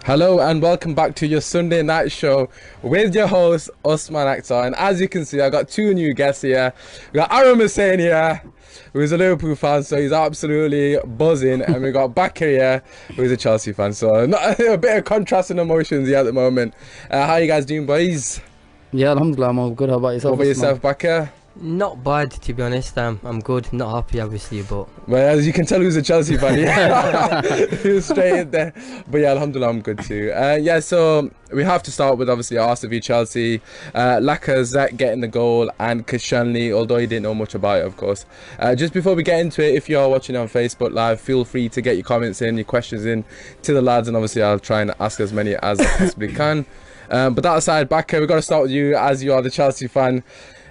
Hello and welcome back to your Sunday night show with your host Osman Akhtar. And as you can see, I got two new guests here. We got Aram here, who's a Liverpool fan, so he's absolutely buzzing, and we got Bakir here, who's a Chelsea fan. So a bit of contrasting emotions here at the moment. How you guys doing, boys? Yeah, alhamdulillah, I'm all good. How about yourself? What about yourself, Bakir? Not bad, to be honest. I'm good. Not happy, obviously, but Well, as you can tell, who's a Chelsea fan. Yeah, he was straight in there. But yeah, alhamdulillah, I'm good too. Yeah, so we have to start with obviously Arsenal v Chelsea. Lacazette getting the goal and Koscielny, although he didn't know much about it, of course. Just before we get into it, if you are watching on Facebook Live, feel free to get your comments in, your questions in to the lads, and obviously I'll try and ask as many as I possibly can. But that aside, Bakir, we've got to start with you, as you are the Chelsea fan.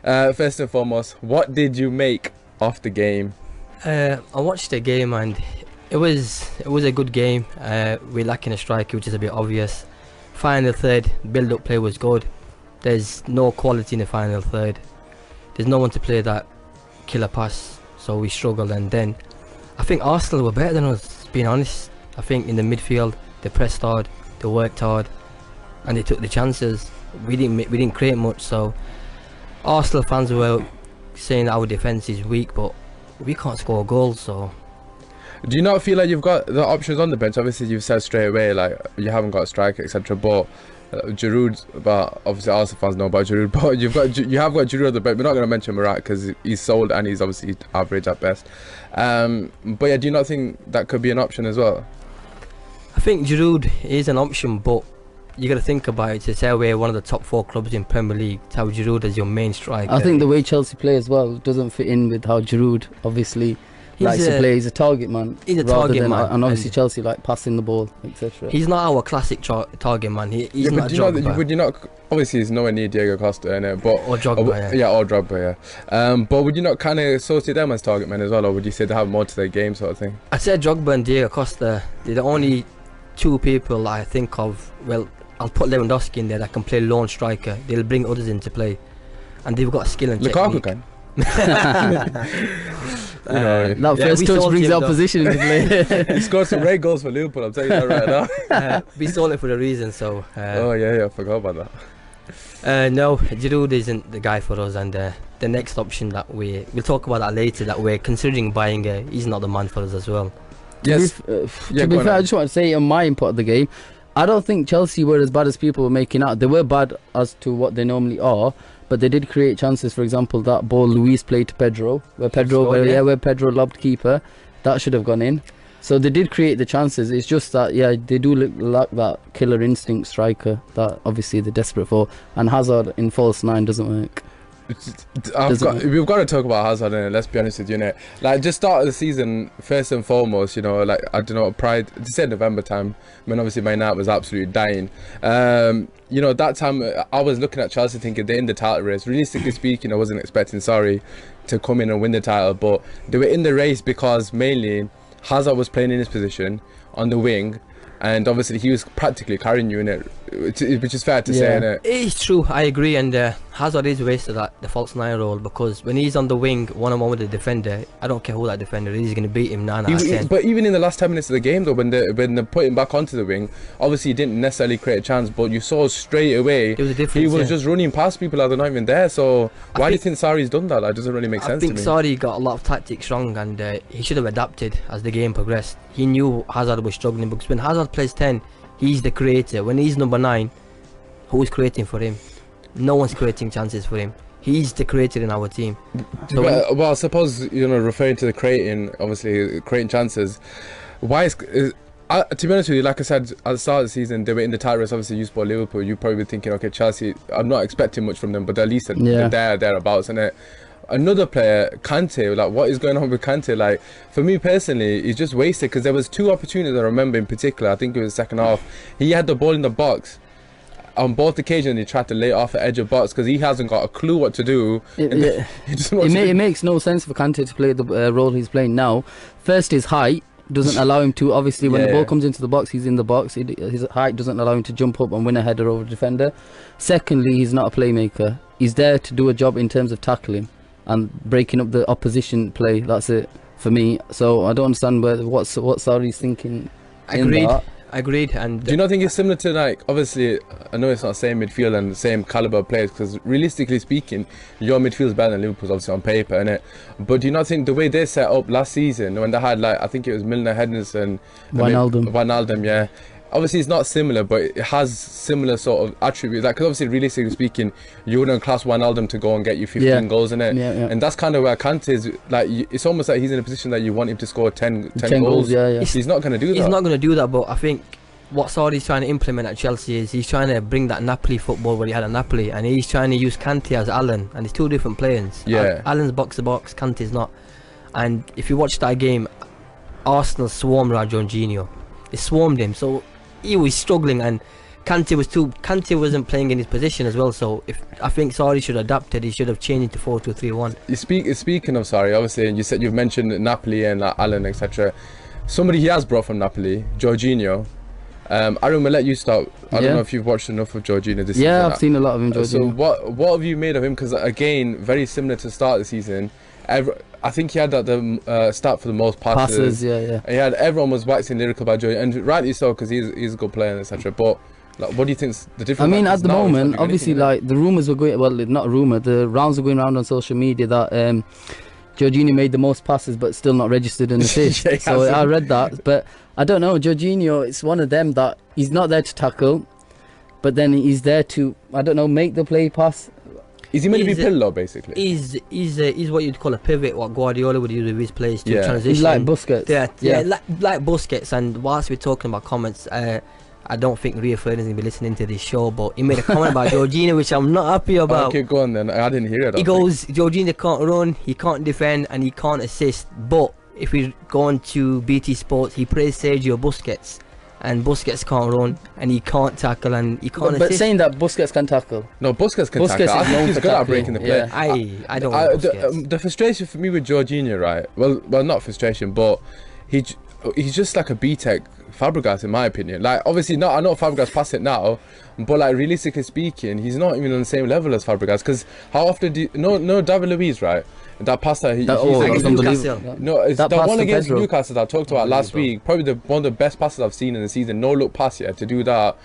First and foremost, what did you make of the game? I watched the game and it was a good game. We're lacking a striker, which is a bit obvious. Final third, build-up play was good. There's no quality in the final third. There's no one to play that killer pass, so we struggled. And then I think Arsenal were better than us, being honest. I think in the midfield they pressed hard, they worked hard, and they took the chances. We didn't create much, so Arsenal fans were saying our defence is weak, but we can't score goals. So do you not feel like you've got the options on the bench? Obviously you've said straight away like you haven't got a striker, etc. But Giroud, but obviously Arsenal fans know about Giroud, but you have got Giroud on the bench. We're not going to mention Murat because he's sold and he's obviously average at best. But yeah, do you not think that could be an option as well? I think Giroud is an option, but you got to think about it. To say we're one of the top 4 clubs in Premier League, to have Giroud as your main striker. I think the way Chelsea play as well doesn't fit in with how Giroud obviously likes to play. He's a target man. He's a target man, and obviously Chelsea like passing the ball, etc. He's not our classic target man. He's not Drogba. Would you not? Obviously, he's nowhere near Diego Costa, innit? But or Drogba, yeah, or Drogba, yeah. But would you not kind of associate them as target men as well, or would you say they have more to their game, sort of thing? I said Drogba and Diego Costa. They're the only 2 people I think of. Well, I'll put Lewandowski in there that can play lone striker. They'll bring others into play, and they've got skill and Lukaku technique. Can. That first touch brings the opposition into play. He scored some great goals for Liverpool, I'm telling you that right now. We sold it for a reason, so oh yeah, I forgot about that. No, Giroud isn't the guy for us, and the next option that we'll talk about that later, that we're considering buying, he's not the man for us as well. Yes. To be fair, I just want to say on my input of the game, I don't think Chelsea were as bad as people were making out. They were bad as to what they normally are, but they did create chances. For example, that ball Luis played to Pedro, where Pedro lobbed keeper, that should have gone in. So they did create the chances. It's just that they do look like that killer instinct striker that obviously they're desperate for, and Hazard in false 9 doesn't work. We've got to talk about Hazard, innit? Let's be honest with you, innit? Like, just start of the season, first and foremost, you know, like, I don't know, to say November time, when obviously my night was absolutely dying. You know, that time I was looking at Chelsea thinking they're in the title race. Realistically speaking, I wasn't expecting Sarri to come in and win the title, but they were in the race because mainly Hazard was playing in his position on the wing, and obviously he was practically carrying you in it, which is fair to say, innit? It's true, I agree, and Hazard is wasted at the false 9 role, because when he's on the wing one-on-one with the defender, I don't care who that defender is, he's going to beat him 9 out of 10. But even in the last 10 minutes of the game though, when they put him back onto the wing, obviously he didn't necessarily create a chance, but you saw straight away there was a difference, he was just running past people that are not even there. So why do you think Sarri's done that? That doesn't really make sense to me. I think Sarri got a lot of tactics wrong, and he should have adapted as the game progressed. He knew Hazard was struggling, because when Hazard plays 10, he's the creator. When he's number 9, who's creating for him? No one's creating chances for him. He's the creator in our team. So well, I suppose, you know, referring to the creating chances, why is to be honest with you, like I said at the start of the season, they were in the title race. Obviously you support Liverpool, you probably be thinking, okay, Chelsea, I'm not expecting much from them, but at least they're thereabouts, and another player, Kante, like, what is going on with Kante? Like, for me personally, he's just wasted, because there was 2 opportunities I remember in particular. I think it was the second half. He had the ball in the box. On both occasions, he tried to lay it off the edge of box because he hasn't got a clue what to do. It makes no sense for Kante to play the role he's playing now. First, his height doesn't allow him to, obviously when the ball comes into the box, he's in the box. His height doesn't allow him to jump up and win a header over a defender. Secondly, he's not a playmaker. He's there to do a job in terms of tackling and breaking up the opposition play. That's it for me. So I don't understand what Sarri's thinking. Agreed. agreed. And Do you not think it's similar to, like, obviously, I know it's not the same midfield and the same caliber of players, because realistically speaking, your midfield's better than Liverpool's, obviously, on paper, innit? But do you not think the way they set up last season, when they had, like, I think it was Milner, Henderson, Wijnaldum, yeah. Obviously, it's not similar, but it has similar sort of attributes. Like, because obviously, realistically speaking, you wouldn't class Wijnaldum to go and get you 15 goals, innit? Yeah. And that's kind of where Kante is. Like, it's almost like he's in a position that you want him to score 10 goals. Yeah. He's not going to do that. He's not going to do that, but I think what Sarri's trying to implement at Chelsea is he's trying to bring that Napoli football where he had at Napoli, and he's trying to use Kante as Allen, and it's two different players. Yeah. Allen's box to box, Kante's not. And if you watch that game, Arsenal swarmed around Jorginho. They swarmed him, so he was struggling, and Kante wasn't playing in his position as well. So I think Sarri should have adapted. He should have changed into 4-2-3-1. Speaking of Sarri, obviously, and you've mentioned Napoli and Allen, etc. Somebody he has brought from Napoli, Jorginho. Aram, I'll let you start. I don't know if you've watched enough of Jorginho this season. Yeah, I've seen a lot of him, Jorginho. So what have you made of him? Because again, very similar to the start of the season. I think he had the start for the most passes. Yeah. And everyone was waxing lyrical about Jorginho, and rightly so, because he's a good player, etc. But like, what do you think's the difference? I mean, at the moment, obviously, like, the rumours were going, well, not a rumour, the rounds were going around on social media that Jorginho made the most passes but still not registered in the assist. Yeah, so I read that, but I don't know, Jorginho, it's one of them that he's not there to tackle, but then he's there to, I don't know, make the play pass. Is he meant to be Pirlo, basically? He's what you'd call a pivot, what Guardiola would use with his players to transition. He's like Busquets. Yeah, like Busquets. And whilst we're talking about comments, I don't think Rio Ferdinand's going to be listening to this show, but he made a comment about Jorginho, which I'm not happy about. Okay, go on then. I didn't hear it. He goes, Jorginho can't run, he can't defend, and he can't assist. But if we go on to BT Sports, he praised Sergio Busquets. And Busquets can't run, and he can't tackle, and he can't assist. But saying that Busquets can tackle. No, Busquets can tackle. I think he's good at breaking the play. Yeah. I don't want Busquets. The frustration for me with Jorginho, right? Well, not frustration, but he's just like a B-Tech Fabregas, in my opinion. Like, obviously, I know Fabregas passed it now, but like, realistically speaking, he's not even on the same level as Fabregas. Because how often David Luiz, right? That pass that he's Newcastle. No, it's that the one against Pedro. Newcastle that I talked about last week. Probably one of the best passes I've seen in the season. No look pass yet to do that.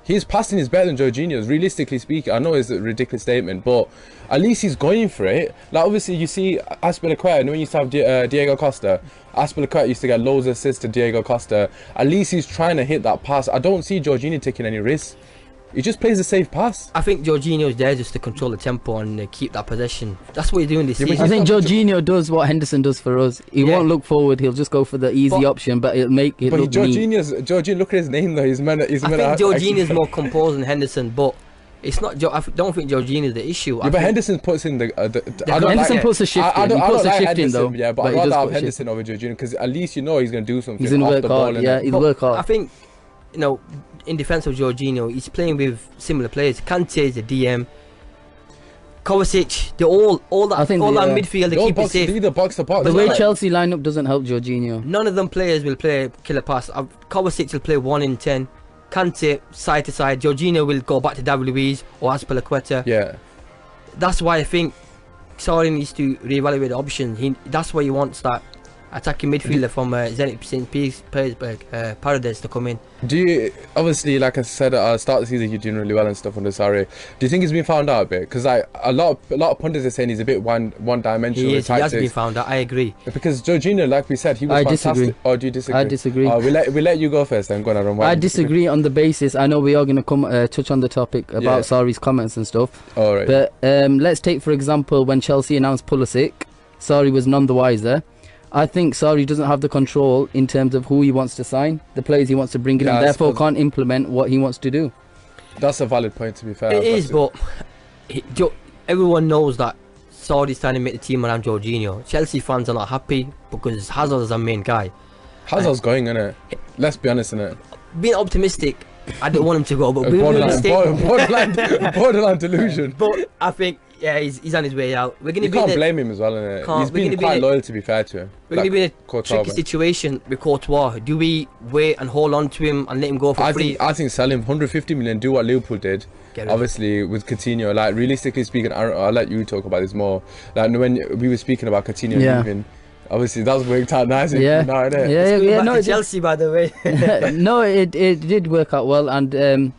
His passing is better than Jorginho's, realistically speaking. I know it's a ridiculous statement, but at least he's going for it. Like, obviously, you see Azpilicueta, when you used to have Diego Costa, Azpilicueta used to get loads of assists to Diego Costa. At least he's trying to hit that pass. I don't see Jorginho taking any risks. He just plays a safe pass. I think Jorginho's there just to control the tempo and keep that possession. That's what he's doing this season. I think Jorginho does what Henderson does for us. He won't look forward. He'll just go for the easy option, but it'll make it look neat. Jorginho, look at his name though. I think Jorginho's more composed than Henderson, but it's not. I don't think Jorginho's the issue. Yeah, but Henderson puts in Henderson puts a shift in. He puts a shift in though. Yeah, but I'd rather have Henderson over Jorginho, because at least you know he's going to do something. He's going to work hard. Yeah, he'll work hard. I think, in defense of Jorginho, he's playing with similar players. Kante is the DM. Kovacic, they're all that midfield, they keep it safe. The box to box. The way Chelsea lineup doesn't help Jorginho. None of them players will play killer pass. Kovacic will play 1 in 10. Kante side to side. Jorginho will go back to David Luiz or Azpilicueta. Yeah. That's why I think Sarri needs to reevaluate the options. That's why he wants that attacking midfielder from Zenit St. Petersburg, Paredes, to come in. Do you, obviously, like I said at the start of the season, you're doing really well and stuff under Sarri. Do you think he's been found out a bit? Because a lot of pundits are saying he's a bit one-dimensional. He has been found out. I agree. Because Jorginho, like we said, he was fantastic. Disagree. Oh, do you disagree? I disagree. We let you go first. Then go on, Aram. I disagree on the basis. I know we are going to come touch on the topic about Sarri's comments and stuff. All right. But let's take, for example, when Chelsea announced Pulisic, Sarri was none the wiser. I think Sarri doesn't have the control in terms of who he wants to sign, the players he wants to bring in, and therefore can't implement what he wants to do. That's a valid point, to be fair. It is, but everyone knows that Sarri's trying to make the team around Jorginho. Chelsea fans are not happy because Hazard's our main guy. Hazard's going, innit? Let's be honest, innit? Being optimistic, I don't want him to go, but being borderline delusion. But I think, he's on his way out. You can't blame him as well, innit? He's been quite loyal, to be fair to him. We're going to be in a tricky situation with Courtois. Do we wait and hold on to him and let him go for free? I think sell him 150 million, do what Liverpool did. Obviously, with Coutinho, like, realistically speaking, I'll let you talk about this more. Like, when we were speaking about Coutinho leaving, Obviously, that's worked out nicely. Yeah. Now, innit? Yeah, Going yeah, back no, to it did. Chelsea, by the way. No, it did work out well, and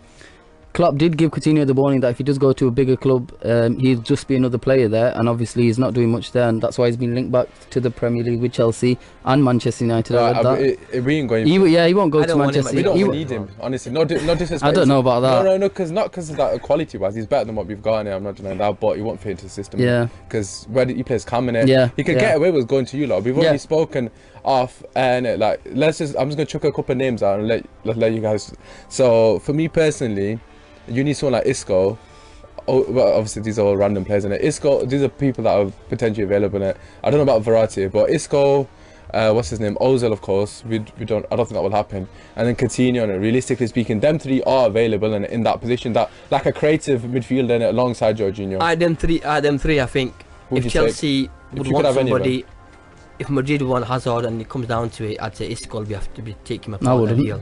Klopp did give Coutinho the warning that if he does go to a bigger club, he'll just be another player there, and obviously he's not doing much there, and that's why he's been linked back to the Premier League with Chelsea and Manchester United. I read that. We ain't going. He won't go I to don't want him Manchester. at We don't He- need him, honestly. No disrespect. I don't know about that. No, not because of that quality-wise. He's better than what we've got in it. I'm not denying that, but he won't fit into the system. Yeah. Because where he plays Cam in it, Yeah, he could yeah. get away with going to you lot. We've Yeah. already spoken off, and like I'm just gonna chuck a couple of names out and let you guys. So for me personally, you need someone like Isco. Oh, well, obviously these are all random players in it. Isco, these are people that are potentially available in it. I don't know about Verratti, but Isco, what's his name? Ozil, of course. I don't think that will happen. And then Coutinho, and realistically speaking, them three are available in that position, that like a creative midfielder in it alongside Jorginho. Them three, I think. Who'd If you Chelsea If would you could want have any of somebody, if Madrid would want Hazard, and it comes down to it, I'd say Isco will have to be taking him I apart that wouldn't. deal.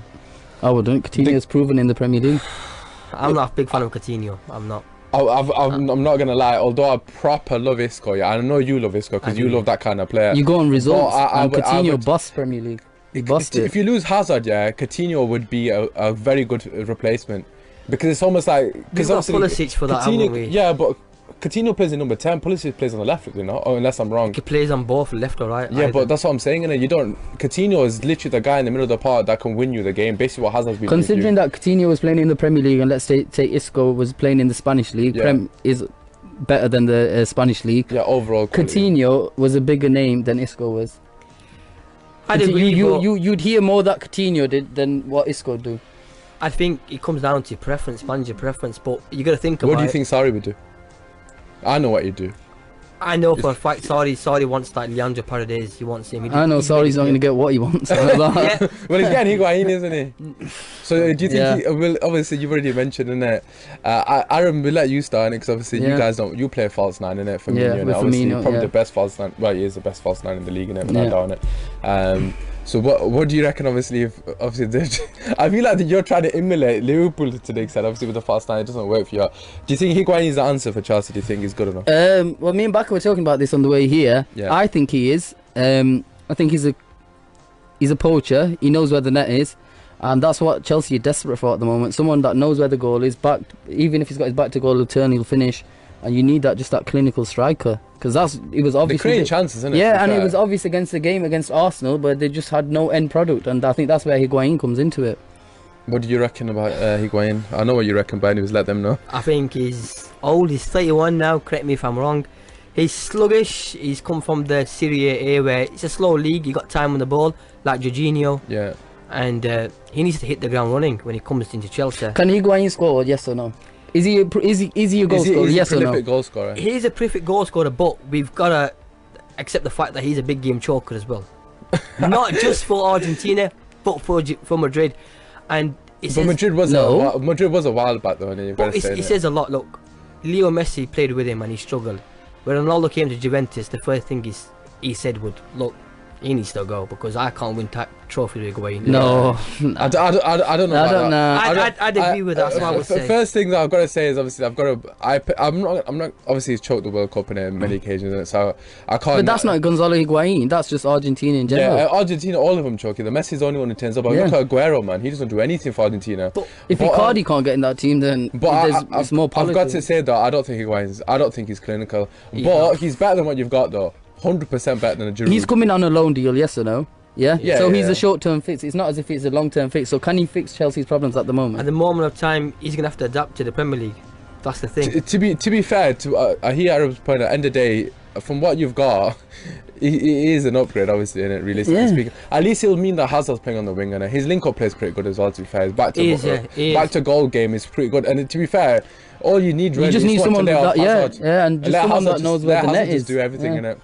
I wouldn't. Coutinho's proven in the Premier League. I'm not a big fan of Coutinho. I'm not. I'm not gonna lie. Although I proper love Isco, yeah, I know you love Isco because you love that kind of player. You go on results, and I Coutinho would- bust Premier League. He busted. If you lose Hazard, yeah, Coutinho would be a very good replacement because it's almost like We've got Pulisic for that, haven't we? Yeah, but Coutinho plays in number 10. Pulisic plays on the left, you know, unless I'm wrong. He plays on both, left or right. Yeah, either. but that's what I'm saying. You don't. Coutinho is literally the guy in the middle of the park that can win you the game. Basically, what Hazard's been. Considering that Coutinho was playing in the Premier League, and let's say Isco was playing in the Spanish League, Yeah. Prem is better than the Spanish League. Yeah, overall. quality. Coutinho was a bigger name than Isco was. I'd agree, but You'd hear more that Coutinho did than what Isco do. I think it comes down to preference, manager preference. But you got to think about. What do you think Sarri would do? I know what he'd do. I know for a fact, Sarri wants like Leandro Paredes. He wants him. I know Sarri's not going to get what he wants. Yeah, Well, he's getting Higuain, isn't he? So do you think? Yeah. Well, obviously you've already mentioned in it. Aram, we'll let you start because obviously you Yeah. guys don't. You play false nine in it for Yeah, me. with Obviously, Firmino, probably yeah. the best false nine. Well, he is the best false nine in the league in it, without Yeah. doubt it. So what do you reckon? Obviously, if I feel like that you're trying to emulate Liverpool to the extent. Obviously, with the false nine, it doesn't work for you. Do you think Higuain is the answer for Chelsea? Do you think he's good enough? Well, me and Bakir were talking about this on the way here. Yeah. I think he is. I think he's a poacher. He knows where the net is, and that's what Chelsea are desperate for at the moment. Someone that knows where the goal is. Even if he's got his back to goal, he'll turn, he'll finish, and you need that clinical striker, because it was They're obvious. creating chances, isn't it? Yeah, and it was obvious against the game against Arsenal, but they just had no end product, and I think that's where Higuain comes into it. What do you reckon about Higuain? I know what you reckon, but anyways, let them know. I think he's old. He's 31 now. Correct me if I'm wrong. He's sluggish. He's come from the Serie A where it's a slow league. You got time on the ball, like Jorginho, Yeah. and he needs to hit the ground running when he comes into Chelsea. Can Higuain score? Yes or no? Is he a goal scorer? Is he Yes a or no? prolific goal scorer? He's a perfect goal scorer, but we've got to accept the fact that he's a big game choker as well. Not just for Argentina, but for Madrid. And it But says, Madrid was a while back though, and you've got but to say it that. says a lot. Look, Leo Messi played with him and he struggled. When Ronaldo came to Juventus, the first thing he said would, look, he needs to go because I can't win trophy with Higuain. No. I don't know. I don't know. I'd agree with that. That's what I would say. First thing that I've got to say is obviously I'm not obviously he's choked the World Cup in many occasions, and so I can't. But that's not Gonzalo Higuain. That's just Argentina in general. Yeah, Argentina, all of them choking. The Messi's the only one who turns up. But Yeah. look at Aguero, man. He doesn't do anything for Argentina. If Icardi can't get in that team, then it's more I've politics. got to say though, I don't think he's clinical, but he's better than what you've got though. 100% better than a Giroud. He's coming on a loan deal, yes or no? Yeah. Yeah, So he's yeah. a short-term fix. It's not as if it's a long-term fix. So can he fix Chelsea's problems at the At moment? the moment of time, he's going to have to adapt to the Premier League. That's the thing. To be fair, I hear Arab's point. At the end of the day, from what you've got, he is an upgrade, obviously, in it. Realistically speaking, at least it'll mean that Hazard's playing on the wing, and his link-up play is pretty good as well. To be fair, his back to goal game is pretty good, and to be fair, all you need really You just is need someone to lay off that, Hazard. and just Let someone Hazard that knows just- where let the Hazard net just is. do everything Yeah. in it.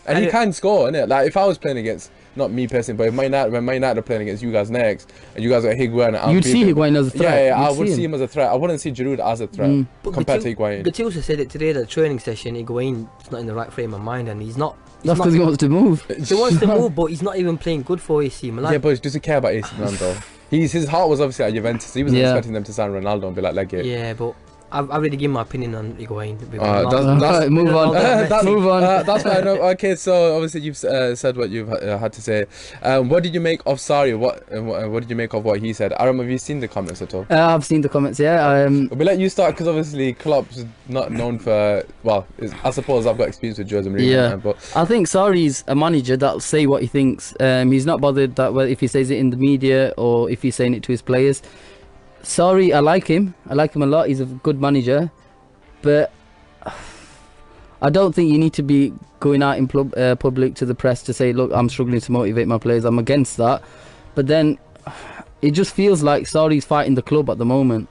And he can score, innit? Like if I was playing against, not me personally, but if when Man United are playing against you guys next, and you guys are Higuain, You'd see Higuain as a threat. Yeah, I You'd would see see him as a threat. I wouldn't see Giroud as a threat But compared to Higuain. Gattuso said it today at the training session. Higuain's not in the right frame of mind, and he's not. That's because he wants to move. He wants to move, but he's not even playing good for AC Milan. Yeah, but he doesn't care about AC Milan though. His heart was obviously at Juventus. So he wasn't Yeah. expecting them to sign Ronaldo and be like, leg it. Yeah, but I've already given my opinion on Higuain. That's move on. Move on. That's fine. Okay, so obviously you've said what you've had to say. What did you make of Sarri? What did you make of what he said? Aram, have you seen the comments at all? I've seen the comments. Yeah. We'll let you start because obviously Klopp's not known for. Well, I suppose I've got experience with Jose Mourinho. Yeah. But I think Sarri's a manager that'll say what he thinks. He's not bothered that if he says it in the media or if he's saying it to his players. Sorry, I like him. I like him a lot. He's a good manager, but I don't think you need to be going out in public to the press to say, "Look, I'm struggling to motivate my players." I'm against that, but then it just feels like Sarri's fighting the club at the moment.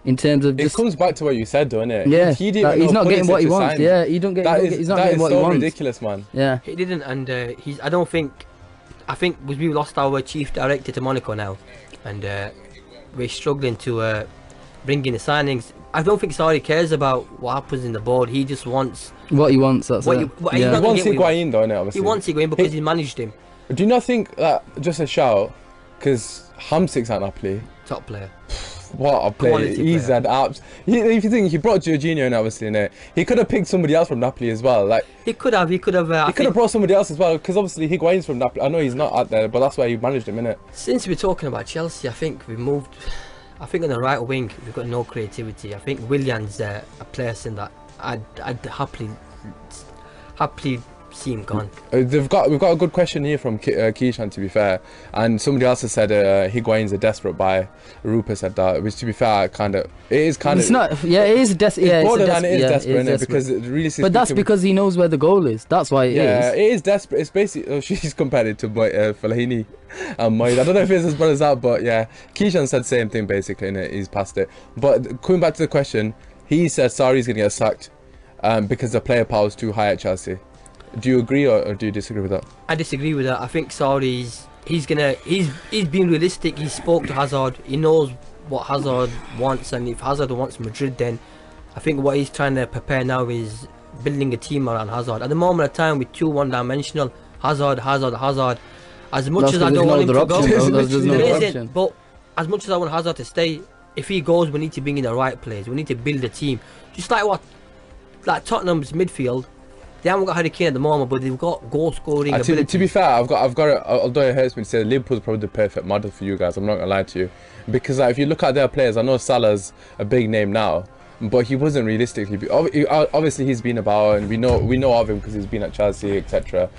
In terms of it comes back to what you said, doesn't it? Yeah, he didn't he's not getting what he wants. Sign. Yeah, he's not getting what he wants. That is so ridiculous, man. Yeah, he didn't, and I think we lost our chief director to Monaco now, and we're struggling to bring in the signings. I don't think Sarri cares about what happens in the board. He just wants what he wants. That's it. He wants Higuain, though, innit? Obviously, he wants Higuain because he managed him. Do you not think that just a shout? Because Hamsik's at Napoli, Top player. What a player! He's an abs. If you think he brought Jorginho in, obviously, innit? He could have picked somebody else from Napoli as well. Like he could have. He could have brought somebody else as well. Because obviously Higuain's from Napoli. I know he's not out there, but that's why he managed him, innit? Since we're talking about Chelsea, I think we moved. I think on the right wing we've got no creativity. I think Willian's a person that I'd happily see him gone. We've got a good question here from Keishan, to be fair, and somebody else has said Higuain's a desperate buy. Rupa said that, which to be fair, it is kind of. It's not. Yeah, it is desperate. Yeah, desperate, because it really. But that's because he knows where the goal is. That's why it is. Yeah, it is desperate. It's basically she's compared it to Fellaini and Moyes. I don't know if it's as bad as that, but yeah, Keishan said the same thing basically, and he's passed it. But coming back to the question, he said Sarri's gonna get sacked because the player power is too high at Chelsea. Do you agree or do you disagree with that? I disagree with that. I think Sarri's he's being realistic. He spoke to Hazard. He knows what Hazard wants, and if Hazard wants Madrid, then I think what he's trying to prepare now is building a team around Hazard. At the moment of time, we're too one-dimensional. Hazard. As much as I don't want him to go, but as much as I want Hazard to stay, if he goes, we need to bring in the right players. We need to build a team, just like Tottenham's midfield. They haven't got Harry Kane at the moment, but they've got goal scoring ability. To be fair, I've got although it hurts me to say, Liverpool's probably the perfect model for you guys. I'm not gonna lie to you, because if you look at their players, I know Salah's a big name now, but he wasn't realistically. Obviously, he's been about, and we know of him because he's been at Chelsea, etc.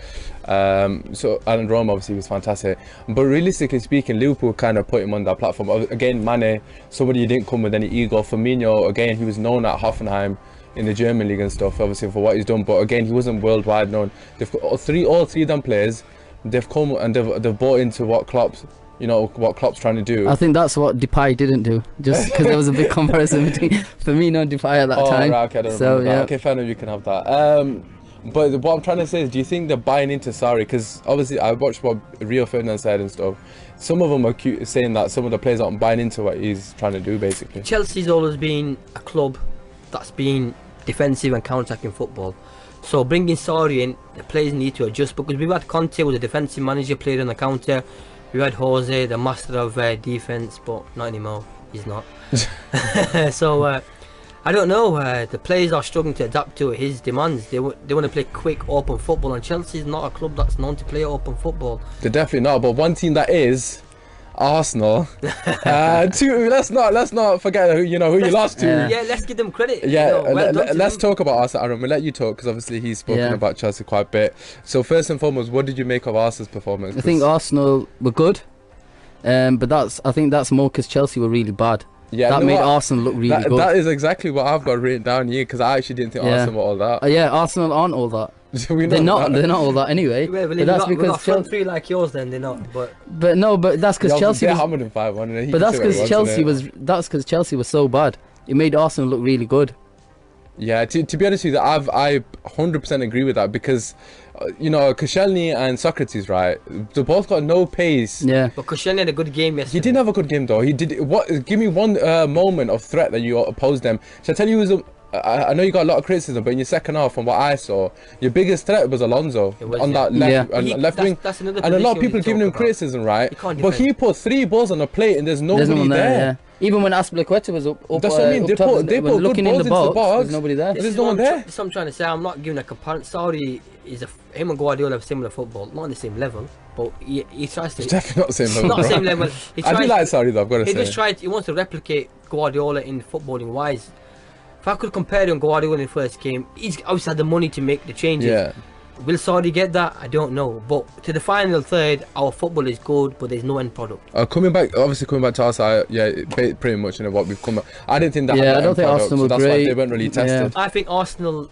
So and Rome obviously was fantastic, but realistically speaking, Liverpool kind of put him on that platform. Again, Mane, somebody who didn't come with any ego. Firmino, again, he was known at Hoffenheim in the German league and stuff, obviously for what he's done, but again, he wasn't worldwide known. They've got all three of them players. They've come and they've bought into what Klopp's trying to do. I think that's what Depay didn't do, just because there was a big comparison between Firmino and Depay at that time. Right, okay, I don't remember that. Okay, fair enough, you can have that. But what I'm trying to say is, do you think they're buying into Sarri? Because obviously I watched what Rio Ferdinand said and stuff. Some of them are saying that some of the players aren't buying into what he's trying to do, basically. Chelsea's always been a club that's been defensive and counter-attacking football. So bringing Sarri in, the players need to adjust, because we've had Conte was a defensive manager, played on the counter. We had Jose, the master of defence, but not anymore. He's not. So I don't know. The players are struggling to adapt to his demands. They want to play quick, open football, and Chelsea's not a club that's known to play open football. They're definitely not. But one team that is Arsenal. Let's not forget who you lost to. Yeah, let's give them credit. Yeah, let's talk about Arsenal. Aram, we'll let you talk because obviously he's spoken about Chelsea quite a bit. So first and foremost, what did you make of Arsenal's performance? I think Arsenal were good, but I think that's more because Chelsea were really bad. Yeah, that made Arsenal look really good. That is exactly what I've got written down here, because I actually didn't think Arsenal were all that. Yeah, Arsenal aren't all that. They're not all that anyway. Yeah, but that's because front three like yours, then they're not. But that's because Chelsea was. But that's because Chelsea was. That's because Chelsea was so bad. It made Arsenal look really good. Yeah, to be honest with you, I 100% agree with that, because Koscielny and Socrates, right? They both got no pace. Yeah. But Koscielny had a good game yesterday. He didn't have a good game though. He did what? Give me one moment of threat that you opposed them. Shall I tell you? I know you got a lot of criticism, but in your second half, from what I saw, your biggest threat was Alonso on that left wing. That's another and a lot of people giving him criticism, right? But he put 3 balls on the plate and there's nobody there. Even when Aspilicueta was up That's what I mean. up They top, put good looking in balls the into the box, box. there's nobody there. There's no one there. That's what I'm trying to say. I'm not giving a comparison. Saudi is him and Guardiola have similar football, not on the same level, but he tries to. It's definitely not the same level. Not the bro. same level. He I do tries like Saudi though. I've got to He say. just tried. He wants to replicate Guardiola in footballing wise. If I could compare him and Guardiola in the first game, he's obviously had the money to make the changes. Yeah. Will Saudi get that? I don't know. But to the final third, our football is good, but there's no end product. Coming back to Arsenal, yeah, pretty much what we've come. I didn't think that. Yeah, had I that don't end think product, Arsenal so were that's why great. they weren't really tested. I think Arsenal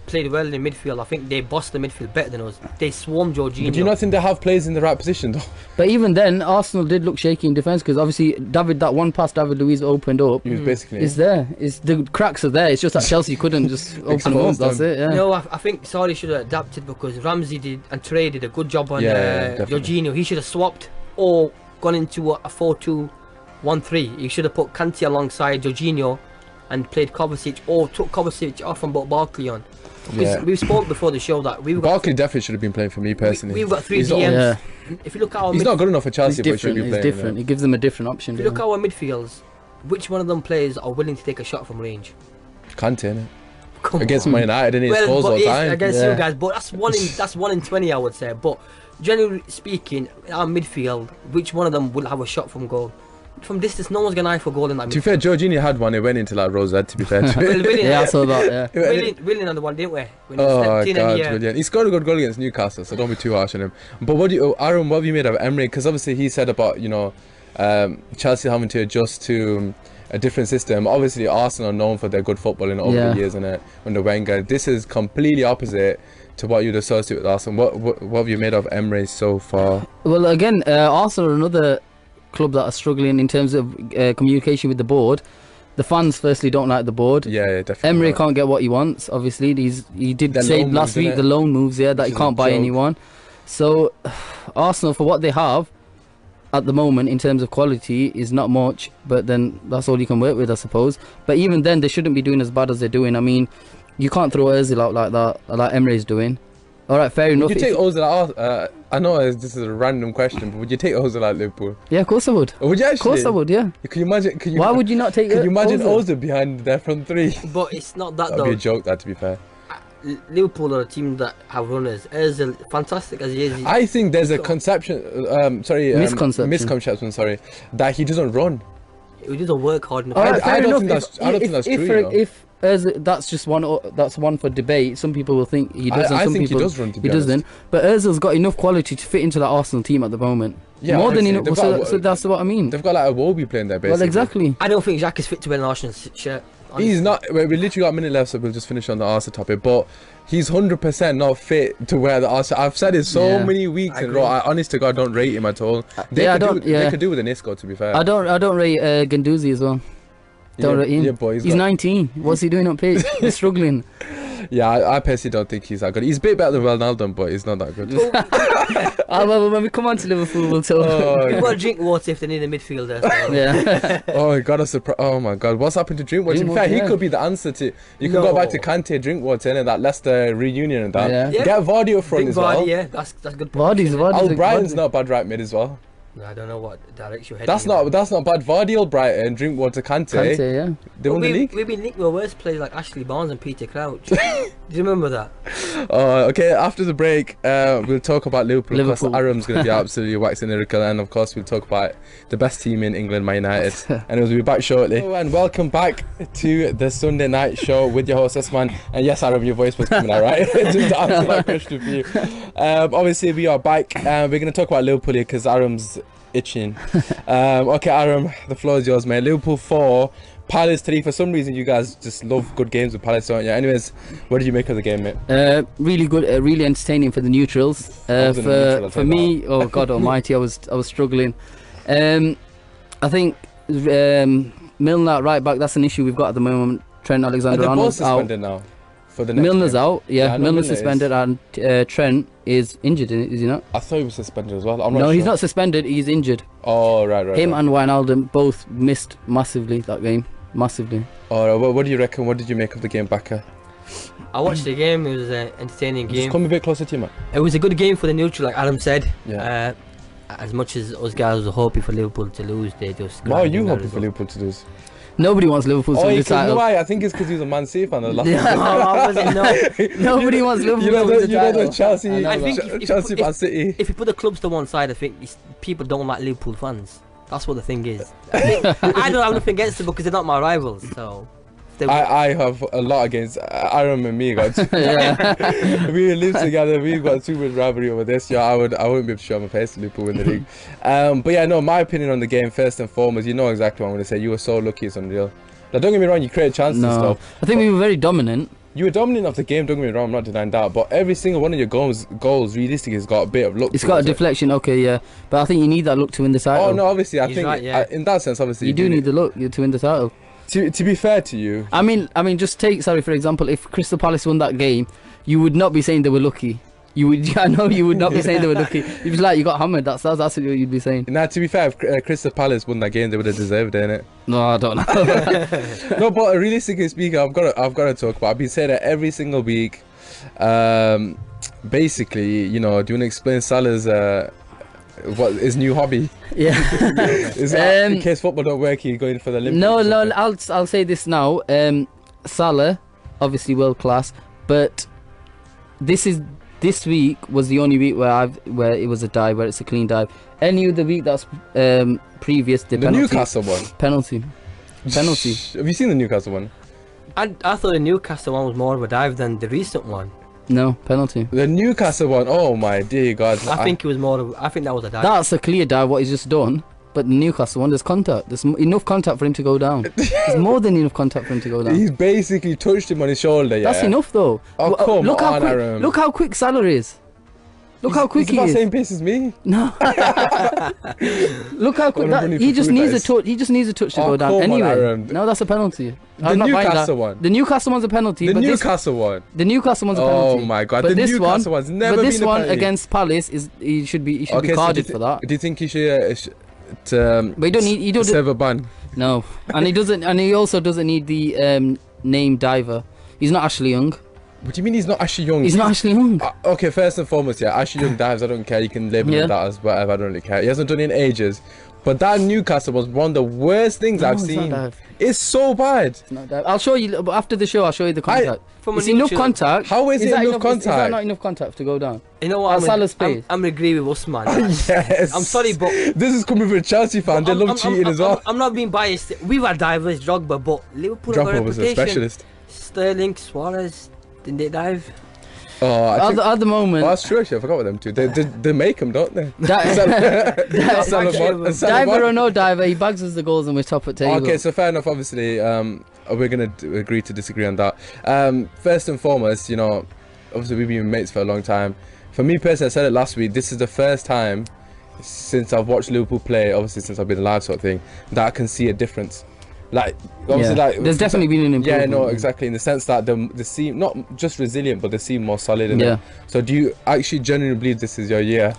played well in midfield. I think they bossed the midfield better than us. They swarmed Jorginho. But do you not think they have players in the right position though? But even then, Arsenal did look shaky in defence because obviously that one pass David Luiz opened up He was basically. is there. The cracks are there. It's just that Chelsea couldn't just open them up. Expose That's them. it. Yeah. No, I think Saudi should have adapted because Ramsey did and Trey did a good job on definitely. Jorginho. He should have swapped or gone into a 4-2-1-3. He should have put Kante alongside Jorginho and played Kovacic or took Kovacic off and put Barkley on. Because Yeah. we spoke before the show that we've got Barkley definitely should have been playing for me personally. we've got three He's not- DMs. Yeah. If you look at our He's not good enough for It's Chelsea, but he should different. be It's playing. different. It gives them a different option. if you look at our midfields, which one of them players are willing to take a shot from range? Kante, innit? Come Against on. Man United, and he scores all but the it's time. against Yeah. you guys, but that's one in 20, I would say. But generally speaking, our midfield, which one of them will have a shot from goal? From distance, no one's gonna eye for goal in that To be midfield. fair, Jorginho had one. It went into like Rosette. To be fair, to Well, him. Willian, Yeah, I saw that. Yeah. Willian on the one, didn't we? When he Oh stepped in and god, he, brilliant! He scored a good goal against Newcastle, so don't be too harsh on him. But Aram, what have you made of Emery? Because obviously he said about Chelsea having to adjust to a different system. Obviously Arsenal are known for their good football in over Yeah. the years, and under Wenger, this is completely opposite to what you'd associate with Arsenal. What have you made of Emery so far? Well, again, Arsenal are another club that are struggling in terms of communication with the board. The fans, firstly, don't like the board. Yeah, definitely. Emery not. can't get what he wants. Obviously, he did The say loan last moves, week innit? the loan moves, that Which he is can't a buy joke. anyone. So, Arsenal, for what they have at the moment in terms of quality, is not much. But then that's all you can work with, I suppose. But even then, they shouldn't be doing as bad as they're doing. I mean, you can't throw Ozil out like that, like Emery's doing. All right, fair enough. Would you take Ozil out? I know this is a random question, but would you take Ozil out Liverpool? Yeah, of course I would. Or would you actually? Of course I would. Yeah. Can you imagine? Why would you not take? Can you imagine Ozil? Ozil behind their front three? but it's not that That'd be a though. joke. That, to be fair. Liverpool are a team that have runners. Ozil, fantastic as he is. I think there's a conception. Misconception. Sorry, that he doesn't run. He doesn't work hard enough. All right, I fair don't enough. think that's- I don't think that's true, you know. If Ozil, that's one for debate. Some people will think he doesn't. I some think he people does run, to be he honest. doesn't. But Ozil's got enough quality to fit into that Arsenal team at the moment. Yeah, More than honestly, enough. they've So, got- so that's what I mean. They've got like a Wobie playing there, basically. Well, exactly. I don't think Jack is fit to wear an Arsenal shirt. honestly. He's not. We literally got a minute left, so we'll just finish on the Arsenal topic. But he's 100% not fit to wear the Arsenal. I've said it so Yeah. many weeks I in a agree. row. I honest to God don't rate him at all. They yeah, I could don't. do. Yeah, They could do with an Isco, to be fair. I don't rate Guendouzi as well. Don't rate him. Yeah, boy. He's 19. What's he doing up pitch? He's struggling. Yeah, I personally don't think he's that good. He's a bit better than Ronaldo, but he's not that good. Well, when we come on to Liverpool, we'll talk. You've got to drink water if they need a midfielder. So. Yeah. Oh, God, a surprise! Oh my God, what's happened to Drinkwater? To be fair, Drinkwater, he yeah. could be the answer to. You can go back to Kante, Drinkwater, and that Leicester reunion and that. Yeah. Yeah. Get Vardy up front Drink as well. Vardy, yeah, that's good. Vardy's Albrighton's not bad right mid as well. I don't know what direction you're heading. That's not bad. Vardy, Albrighton, Drinkwater, Kante. Kante, yeah. They won the league. We've been linked with worse players like Ashley Barnes and Peter Crouch. Do you remember that? Okay, after the break, we'll talk about Liverpool. Of course, Liverpool. Aram's going to be absolutely waxing lyrical, and of course, we'll talk about the best team in England, Man United. And we'll be back shortly. Hello and welcome back to the Sunday night show with your host, Usman. And yes, Aram, your voice was coming out, right? Just to answer that question for you. Obviously, we are back. We're going to talk about Liverpool here because Aram's itching. Okay, Aram, the floor is yours, man. Liverpool 4, Palace 3. For some reason, you guys just love good games with Palace, don't you? Anyways, what did you make of the game, mate? Really good, really entertaining for the neutrals. I wasn't a neutral, I'll For tell you me, oh God Almighty, I was struggling. I think Milner at right back. That's an issue we've got at the moment. Trent They're both Alexander-Arnold's out. suspended now. For the next Milner's game. out. Yeah, I know Milner's Milner is. suspended, and Trent is injured. Is he not? I thought he was suspended as well. I'm not No, sure. he's not suspended. He's injured. Oh, right. Him right. and Wijnaldum both missed massively that game. Massively. All right, what do you reckon? What did you make of the game, Bakir? I watched the game. It was an entertaining Just game. come a bit closer to you, man. It was a good game for the neutral, like Adam said. Yeah. as much as us guys were hoping for Liverpool to lose, they just. Why are you grinding that hoping for result. Liverpool to lose? Nobody wants Liverpool to Oh, win the you know title. why? I think it's because he's a Man City fan. And Nobody wants Liverpool You know to win the you know title. the Chelsea, I know I think that. Chelsea Man City. If you put the clubs to one side, I think people don't like Liverpool fans. That's what the thing is. I don't have nothing against them because they're not my rivals. So I have a lot against Aram and me. Got Yeah. we live together. We've got too much rivalry over this. Yeah, I wouldn't be able to show my face to Liverpool win the league. But yeah, no, my opinion on the game first and foremost, you know exactly what I'm going to say. You were so lucky, it's unreal. Now, don't get me wrong, you created chances and No, stuff. I think we were very dominant. You were dominant of the game. Don't get me wrong, I'm not denying that. But every single one of your goals realistically has got a bit of luck. It's to got a it. deflection, okay, yeah. But I think you need that look to win the title. Oh no, obviously, I He's think right, yeah. in that sense, obviously, You do need the look to win the title. To be fair to you, I mean, just take, sorry, for example, if Crystal Palace won that game, you would not be saying they were lucky. You would, I know you would not be saying they were lucky. You'd be like, you got hammered. That's what you'd be saying. now to be fair, if Crystal Palace won that game, they would have deserved it, innit? No, I don't know. No, but realistically speaking, I've got to talk about. I've been saying that every single week. Basically, you know, do you want to explain Salah's what his new hobby? Yeah. Is that in case football don't work, he's going for the Olympics? No, I'll say this now. Salah, obviously world class, but this week was the only week where it was a dive, where it's a clean dive. Any other week that's previous, the penalty. Newcastle one. Penalty. Have you seen the Newcastle one? I thought the Newcastle one was more of a dive than the recent one. No, penalty. The Newcastle one. Oh my dear God! I think it was more of. I think that was a dive. That's a clear dive, what he's just done. But the Newcastle one, there's contact. There's enough contact for him to go down. There's more than enough contact for him to go down. He's basically touched him on his shoulder. Yeah. That's enough, though. Oh, come look on, how Aram. look how quick Salah is. Look how quick he's he about is. the same pace as me. No. Look how quick he just needs a touch. He just needs a touch to go down. come on, Anyway, Aram. no, that's a penalty. The I'm not buying Newcastle that. one. The Newcastle one's a penalty. The but Newcastle one. The Newcastle one's a penalty. Oh my God! But The this Newcastle one's never but been this a one penalty. against Palace he should be so carded for that. Do you think he should? But he don't need. He don't. serve a ban. No, and he doesn't. And he also doesn't need the name diver. He's not Ashley Young. What do you mean he's not Ashley Young? He's not Ashley Young. Okay, first and foremost, yeah, Ashley Young dives. I don't care. You can label him that as whatever. I don't really care. He hasn't done it in ages. But that Newcastle was one of the worst things I've it's not seen. dive. It's so bad. It's not dive. I'll show you after the show. I'll show you the contact. From a It's enough neutral- contact. How is it that enough Is that contact? not enough contact to go down? You know what? At Salah's pace. I'm gonna agree with Usman. Yes. I'm sorry, but This is coming from a Chelsea fan. They love cheating as well. I'm not being biased. We've had divers, Drogba, but Liverpool have got a Drogba was a reputation. specialist. Sterling, Suarez, didn't they dive? Oh, I think, At the moment, oh, that's true. Actually, I forgot about them too. They make them, don't they? diver or no diver, he bags us the goals and we're top at table. Okay, so fair enough. Obviously, we're gonna agree to disagree on that. First and foremost, you know, obviously we've been mates for a long time. For me personally, I said it last week. This is the first time since I've watched Liverpool play, obviously since I've been alive, sort of thing, that I can see a difference. Like, obviously, Yeah. like There's definitely been an improvement. Yeah, no, exactly. In the sense that they seem not just resilient, but they seem more solid. Yeah. So, do you actually genuinely believe this is your year?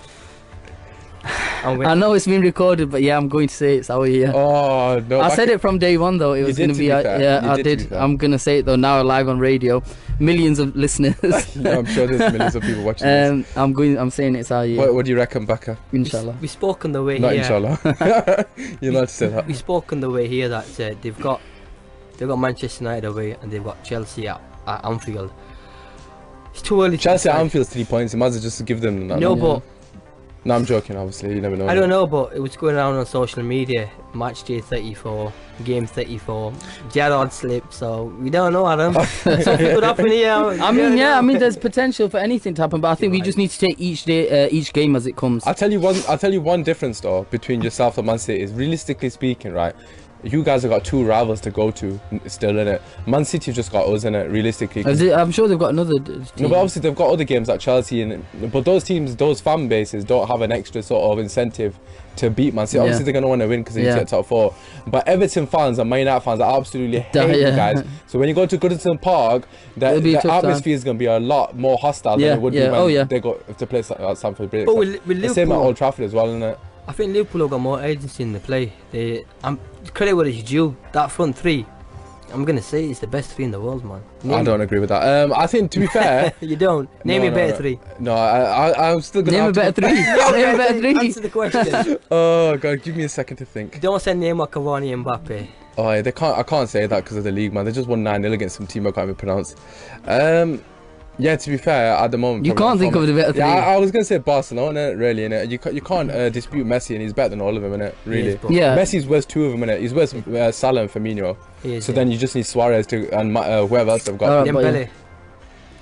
I know it's been recorded, but yeah, I'm going to say it's our year. Oh no! I said it from day one though. It was did, going to be. to be fair. Yeah, You I did, to be did. fair. I'm going to say it though now live on radio. Millions of listeners. No, I'm sure there's millions of people watching this. I'm saying it's our year. What do you reckon, Bakir? Inshallah. We spoke on the way Not here. inshallah. You're not to say that. We spoke on the way here that they've got Manchester United away and they've got Chelsea at Anfield. It's too early. Chelsea to at decide. Anfield's 3 points. You might as well just give them that. No, Yeah. but No, I'm joking. Obviously, you never know. I don't know. But it was going around on social media. Match day 34, game 34. Gerrard slipped, so we don't know, Adam. Something could happen here. I mean, yeah. I mean, there's potential for anything to happen, but I think we just need to take each day, each game as it comes. I'll tell you one difference though between yourself and Man City is, realistically speaking, right? You guys have got two rivals to go to still, in it. Man City have just got us in it, realistically. I'm sure they've got another team. No, but obviously they've got other games like Chelsea, but those teams, those fan bases don't have an extra sort of incentive to beat Man City. Obviously they're going to want to win because they need to get top four. But Everton fans and Man United fans are absolutely hate you guys. So when you go to Goodison Park, It'll be a the tough atmosphere is going to be a lot more hostile than it would be when they go to play at Stamford Bridge. But with The same at Liverpool, Old Trafford as well, isn't it? I think Liverpool have got more agency in the play. Credit where it's due. That front three, I'm gonna say it's the best three in the world, man. I don't agree with that. I think, to be fair, You don't. Name me a better three. No, I'm still gonna Name a have to better three. Name a better three. Answer the question. Oh god, give me a second to think. Don't say Neymar, Cavani, and Mbappe. Oh, yeah, they can't. I can't say that because of the league, man. They just won 9-0 against some team I can't even pronounce. Yeah, to be fair, at the moment You can't think of the better three. Yeah, I was gonna say Barcelona, really, innit? You can't dispute Messi, and he's better than all of them, innit? Really. Yes, bro. Yeah. Messi's worth two of them, innit? He's worth Salah and Firmino. He is, So yeah. then you just need Suarez to and whoever else they've got. Alright, but Dembele.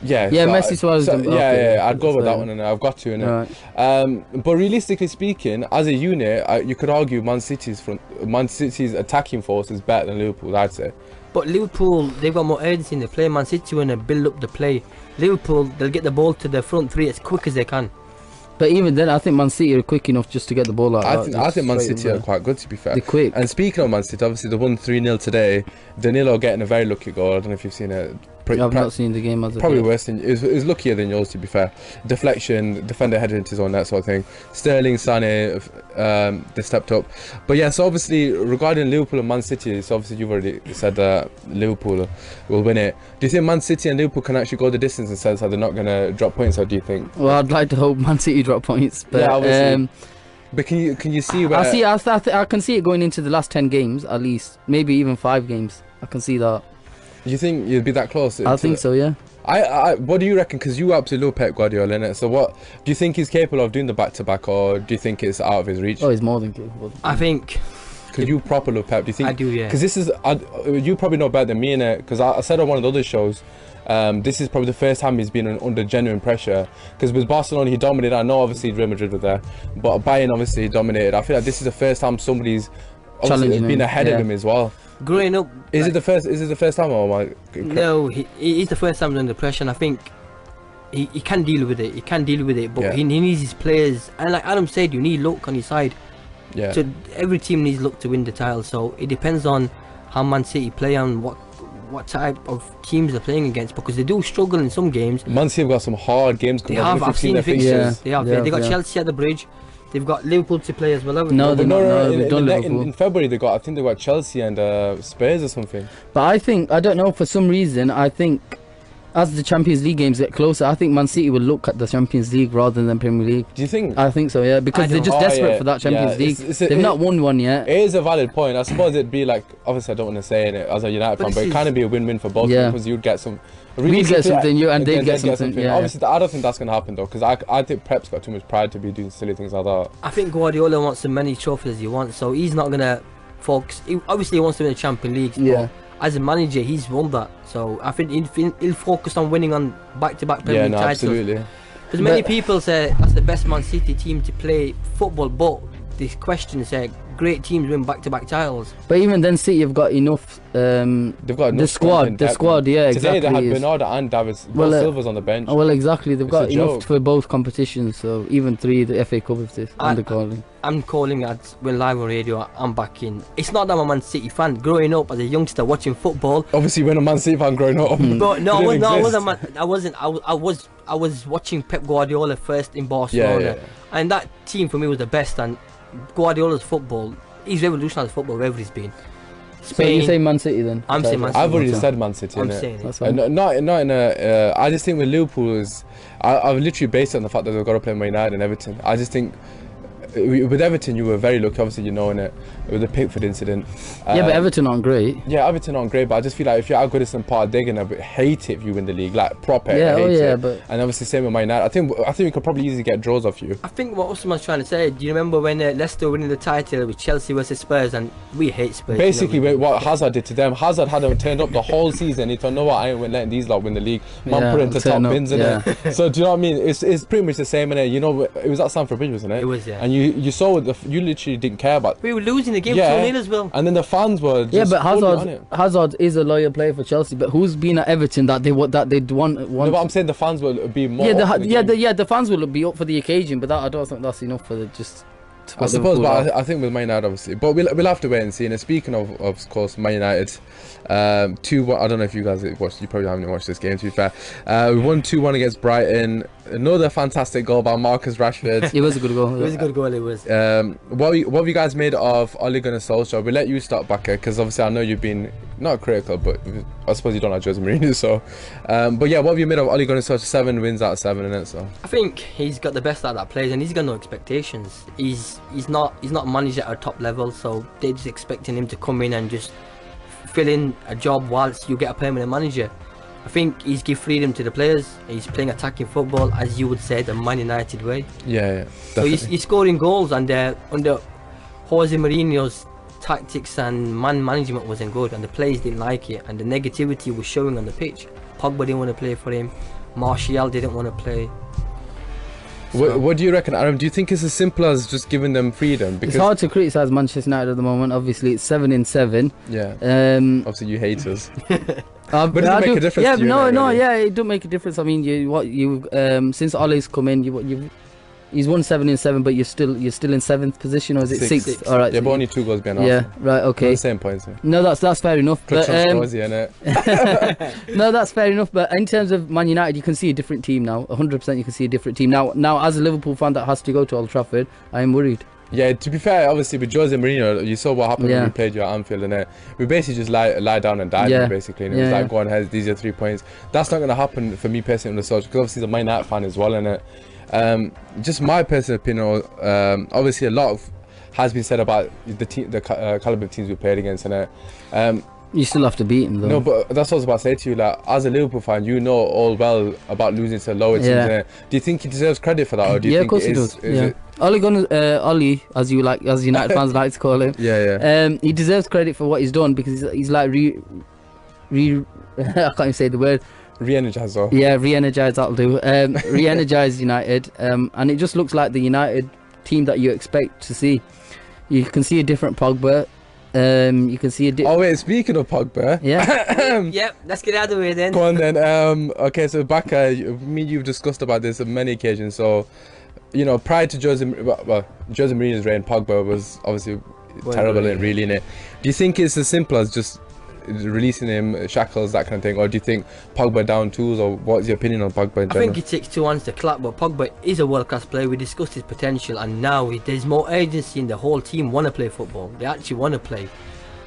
Yeah, Yeah, Messi, Suarez, So, Dembele. yeah, Okay, yeah, I'd go with that fair. one, and I've got to, innit? Alright. But realistically speaking, as a unit, you could argue Man City's attacking force is better than Liverpool, I'd say. But Liverpool, they've got more urgency in the play. Man City want to build up the play. Liverpool, they'll get the ball to the front three as quick as they can. But even then, I think Man City are quick enough just to get the ball out. I think Man City are quite good, to be fair. They're quick. And speaking of Man City, obviously they won 3-0 today. Danilo getting a very lucky goal. I don't know if you've seen it. I've not seen the game as of Probably yet. worse than it was luckier than yours, to be fair. Deflection, defender headed into his own net, sort of thing. Sterling, Sané, they stepped up. But yeah, so obviously regarding Liverpool and Man City, so obviously you've already said that Liverpool will win it. Do you think Man City and Liverpool can actually go the distance in the sense that they're not going to drop points, or do you think? Well, I'd like to hope Man City drop points, but Yeah, obviously. But can you see where? I can see it going into the last 10 games at least, maybe even 5 games. I can see that. You think you'd be that close? I think so, yeah. What do you reckon? Because you absolutely love Pep Guardiola, innit? So what do you think he's capable of doing the back-to-back, or do you think it's out of his reach? Oh, he's more than capable. I think. Because you proper love Pep. Do you think? I do, yeah. Because this is, you probably know better than me, innit? Because I said on one of the other shows, this is probably the first time he's been under genuine pressure. Because with Barcelona he dominated. I know obviously Real Madrid were there, but Bayern obviously he dominated. I feel like this is the first time somebody's obviously been ahead of him as well. Growing up, Is it the first time, or am I? No, he's the first time under pressure, and I think he can deal with it. He can deal with it, but Yeah. he needs his players. And like Adam said, you need luck on your side. Yeah. So every team needs luck to win the title. So it depends on how Man City play and what type of teams they're playing against, because they do struggle in some games. Man City have got some hard games They coming up. have. I've seen the fixtures. Yeah. They have. Yeah, They got yeah. Chelsea at the bridge. They've got Liverpool to play as well. haven't No, they? they're not. in, we've done in, Liverpool. in February I think they got Chelsea and Spurs or something. But I don't know, for some reason, I think as the Champions League games get closer, I think Man City will look at the Champions League rather than Premier League. Do you think? I think so, yeah, because they're just desperate for that Champions League. They've not won one yet. It is a valid point. I suppose it'd be like, obviously I don't want to say it as a United fan, but it kind of be a win-win for both, Yeah. because you'd get some. We'd get something, and they'd get get something. Yeah, Obviously, I don't think that's going to happen though, because I think Pep's got too much pride to be doing silly things like that. I think Guardiola wants as many trophies as he wants, so he's not gonna focus. Obviously, he wants to win the Champions League. Yeah. As a manager, he's won that, so I think he'll focus on winning on back-to-back Premier Yeah, League no, titles. absolutely. Because many people say that's the best Man City team to play football, but this question say great teams win back-to-back titles. But even then, City have got enough. They've got The enough strength in squad, depth. yeah, Today exactly. they had is- Bernardo and Davis. Well, Silva's on the bench. Oh, well, exactly. They've It's got a enough joke. for both competitions. So even 3, the FA Cup, if this undercalling. I'm calling that we're live on radio. I'm back in. It's not that I'm a Man City fan. Growing up as a youngster watching football, Obviously, when a Man City fan growing up. but no, It didn't I exist. wasn't. I was watching Pep Guardiola first in Barcelona, Yeah. and that team for me was the best. And Guardiola's football, he's revolutionised football wherever he's been. So Spain. you say Man City then? I'm saying Man City. I've already Okay. said Man City. I'm innit? saying it. That's fine. Not in a. I just think with Liverpool is, I've literally based it on the fact that they've got to play Man United and Everton. I just think with Everton you were very lucky. Obviously, you know, in it with the Pickford incident. Yeah, but Everton aren't great. Yeah, Everton aren't great, but I just feel like if you're at Goodison Park, they're gonna hate it if you win the league, like proper Yeah, hate it. but And obviously same with Man United. I think we could probably easily get draws off you. I think what Usman's trying to say. Do you remember when Leicester winning the title with Chelsea versus Spurs, and we hate Spurs? Basically, you know, what Hazard did to them, Hazard hadn't turned up the whole season. He thought, no, what, I ain't letting these lot win the league. Man, Yeah, put it into top turn up, bins, innit? So do you know what I mean? It's pretty much the same, innit? You know, it was at Stamford Bridge, wasn't it? It was, yeah. And you saw you literally didn't care about. we were losing the game Yeah. 2-0 as well. And then the fans were just Yeah, but fully on it. Hazard is a loyal player for Chelsea. But who's been at Everton that they'd want? No, but I'm saying the fans will be more. Yeah, up for the game. the fans will be up for the occasion, but I don't think that's enough for the just. to I put suppose, Liverpool but out. I think with Man United, obviously, but we'll have to wait and see. And speaking of course, Man United, 2-1. I don't know if you guys watched. You probably haven't watched this game. To be fair, we won 2-1 against Brighton. another fantastic goal by Marcus Rashford. It was a good goal. It was a good goal. It was. What have you guys made of Ole Gunnar Solskjaer? We'll let you start, Bakir, because obviously I know you've been not critical, but I suppose you don't like Jose Mourinho. So, but yeah, what have you made of Ole Gunnar Solskjaer? 7 wins out of 7, in it. So I think he's got the best out of that players, and he's got no expectations. He's not managed at a top level, so they're just expecting him to come in and just fill in a job whilst you get a permanent manager. I think he's give freedom to the players. He's playing attacking football, as you would say, the Man United way. yeah, So he's scoring goals, and under Jose Mourinho's tactics and man management wasn't good, and the players didn't like it, and the negativity was showing on the pitch. Pogba didn't want to play for him. Martial didn't want to play. What do you reckon, Aram? Do you think it's as simple as just giving them freedom? It's hard to criticise Manchester United at the moment. Obviously, it's 7 in 7. Yeah. Obviously, you hate us. But it doesn't make a difference Yeah, to you, no, really. yeah, it don't make a difference. I mean, since Ole's come in, he's won 7 in 7, but you're still in 7th position, or is it 6th? All right. Yeah, but only 2 goals behind Yeah, Arsenal. right, okay. We're the same points. Yeah. No, that's fair enough. Clutch But, on Scorsese, innit? no, that's fair enough. But in terms of Man United, you can see a different team now. 100%, you can see a different team now. As a Liverpool fan that has to go to Old Trafford, I am worried. Yeah, to be fair, obviously with Jose Mourinho, you saw what happened when we played you at Anfield, and we basically just lie down and died, basically. And it was like, go on, ahead, these are 3 points. That's not going to happen for me personally on the social, because obviously he's a Man United fan as well, innit? Just my personal opinion, obviously a lot has been said about the caliber of teams we played against, innit? You still have to beat him, though. No, but that's what I was about to say to you. Like, as a Liverpool fan, you know all well about losing to lower teams. Do you think he deserves credit for that, or do you think of course he does. Ole, as United fans like to call him. He deserves credit for what he's done, because he's like I can't even say the word. Re-energized, though. Yeah, re-energized. That'll do. Re-energized United, and it just looks like the United team that you expect to see. You can see a different Pogba. You can see Oh wait, speaking of Pogba, Yep, let's get out of the way then. Go on then. Okay, so Bakir, you've discussed about this on many occasions. So, you know, prior to Jose Mourinho's reign, Pogba was obviously terrible and really in it. Do you think it's as simple as just releasing him, shackles, that kind of thing, or do you think Pogba down tools, or what's your opinion on Pogba in general? I think it takes 2 hands to clap, but Pogba is a world-class player. We discussed his potential, and now there's more urgency in the whole team. Want to play football. They actually want to play.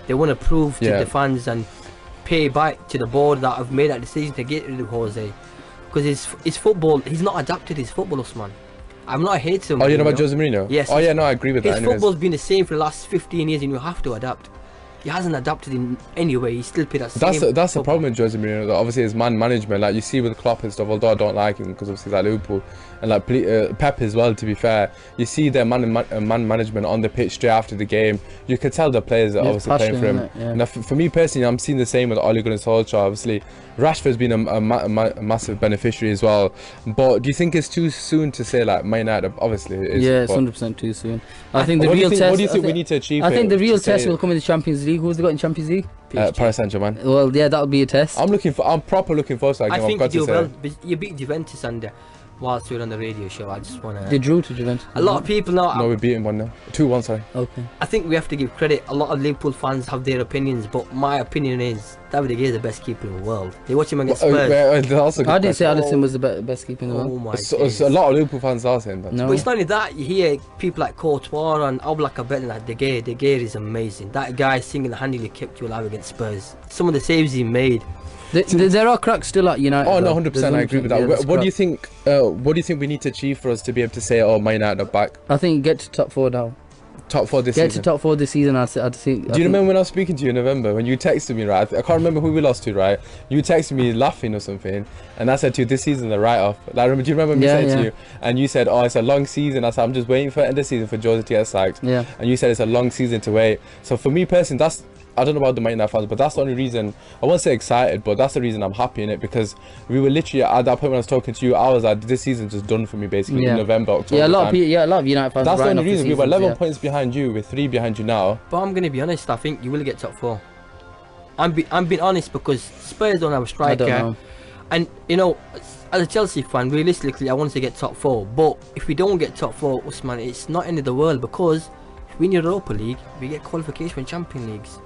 They want to prove to the fans and pay back to the board that have made that decision to get rid of Jose, because his football, he's not adapted his football, Usman. I'm not a hater of him. Oh, you know about Jose Mourinho? Yes. Oh yeah, no, I agree with that. His football's been the same for the last 15 years, and you have to adapt. He hasn't adapted in any way. He still played that same. That's the problem with Jose Mourinho. Obviously, his man management, like you see with Klopp and stuff. Although I don't like him, because obviously he's at Liverpool, and like Pep as well. To be fair, you see their man management on the pitch straight after the game. You could tell the players are obviously playing for him. Yeah. Now, for me personally, I'm seeing the same with Ole Gunnar Solskjaer. Obviously, Rashford's been a massive beneficiary as well. But do you think it's too soon to say like Man United? Obviously, it is, it's 100% too soon. I think the real test. What do you think we need to achieve? I think the real test will come in the Champions League. Who's they got in Champions League? Paris Saint-Germain. Well, yeah, that'll be a test. I'm proper looking forward to that game. I think you do well. You beat Juventus, and whilst we're on the radio show, I just want to. They drew to Juventus. A lot of people know. No, we beat him 1-0. 2-1, sorry. Okay. I think we have to give credit. A lot of Liverpool fans have their opinions, but my opinion is David De Gea is the best keeper in the world. They watch him against Spurs. I didn't say Alisson was the best keeper in the world. Oh my god. So a lot of Liverpool fans are saying that. No. But it's not only that. You hear people like Courtois and Oblak betting like De Gea. De Gea is amazing. That guy single-handedly kept you alive against Spurs. Some of the saves he made. There are cracks still at United. Oh no, 100%. I agree with that. What do you think? What do you think we need to achieve for us to be able to say, "Oh, Man United are back"? I think get to top 4 now. Top 4 this season. Get to top 4 this season. I'd think. Do you remember when I was speaking to you in November when you texted me, right? I can't remember who we lost to, right? You texted me laughing or something, and I said to you, "This season the write-off." Like, do you remember me saying to you? And you said, "Oh, it's a long season." I said, "I'm just waiting for the end of the season for Jose to get sacked." Yeah. And you said it's a long season to wait. So for me personally, I don't know about the Man United fans, but that's the only reason. I won't say excited, but that's the reason I'm happy in it, because we were literally at that point when I was talking to you, I was like, this season's just done for me basically in November, October. Yeah, a lot of United fans. That's the only reason. We were 11 points behind you, with 3 behind you now. But I'm gonna be honest. I think you will get top 4. I'm being honest, because Spurs don't have a striker. I don't know. And you know, as a Chelsea fan, realistically, I want to get top 4. But if we don't get top 4, Usman, it's not end of the world, because if we win Europa League, we get qualification for Champions Leagues.